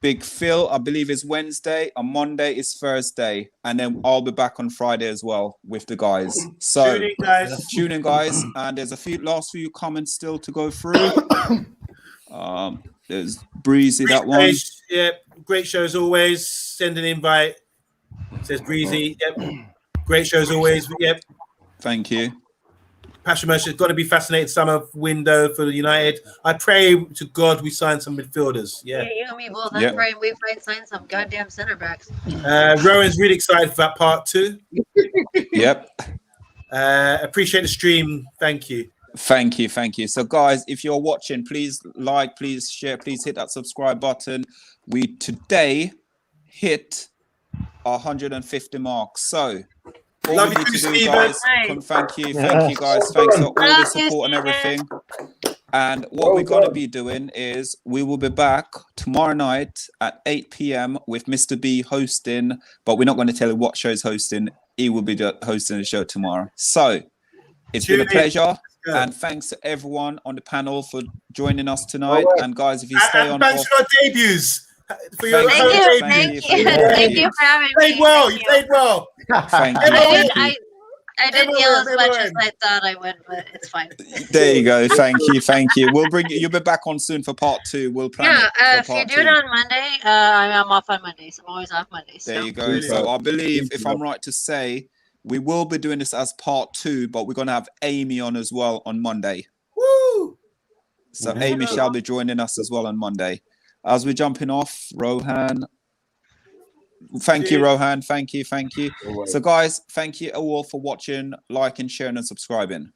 [SPEAKER 2] Big Phil, I believe, is Wednesday. On Monday is Thursday. And then I'll be back on Friday as well with the guys. So tune in, guys. And there's a last few comments still to go through. There's Breezy, that one.
[SPEAKER 4] Yeah, great show as always. Send an invite. Says Breezy. Yep. Great show as always. Yep.
[SPEAKER 2] Thank you.
[SPEAKER 4] Passion Merchant has got to be fascinated summer window for the United. I pray to God we sign some midfielders. Yeah,
[SPEAKER 7] you and me both. I'm praying we might sign some goddamn center backs.
[SPEAKER 4] Rowan's really excited for that part 2.
[SPEAKER 2] Yep.
[SPEAKER 4] Appreciate the stream. Thank you.
[SPEAKER 2] Thank you. So, guys, if you're watching, please like, please share, please hit that subscribe button. We today hit 150 marks. So, all
[SPEAKER 4] love
[SPEAKER 2] we
[SPEAKER 4] you
[SPEAKER 2] need
[SPEAKER 4] too,
[SPEAKER 2] to do,
[SPEAKER 4] Steven.
[SPEAKER 2] guys, thank you, guys. Thanks for all the support and everything. And what we're going to be doing is we will be back tomorrow night at 8 p.m. with Mr. B hosting, but we're not going to tell you what show is hosting. He will be hosting the show tomorrow. So it's been a pleasure. And thanks to everyone on the panel for joining us tonight. And guys, if you stay on,
[SPEAKER 4] thanks for our debuts. For your
[SPEAKER 7] Thank you for having me.
[SPEAKER 4] You played well.
[SPEAKER 2] Thank you.
[SPEAKER 7] I didn't yell as much as I thought I would, but it's fine.
[SPEAKER 2] There you go. Thank you. We'll bring you. You'll be back on soon for part 2. We'll plan.
[SPEAKER 7] If you do it on Monday, I'm off on Mondays. I'm always off Mondays.
[SPEAKER 2] There you go. So I believe, if I'm right to say, we will be doing this as part 2, but we're going to have Amy on as well on Monday.
[SPEAKER 4] Woo!
[SPEAKER 2] So Amy shall be joining us as well on Monday. As we're jumping off, Rohan. Thank you, Rohan. Thank you. So, guys, thank you all for watching, liking, sharing, and subscribing.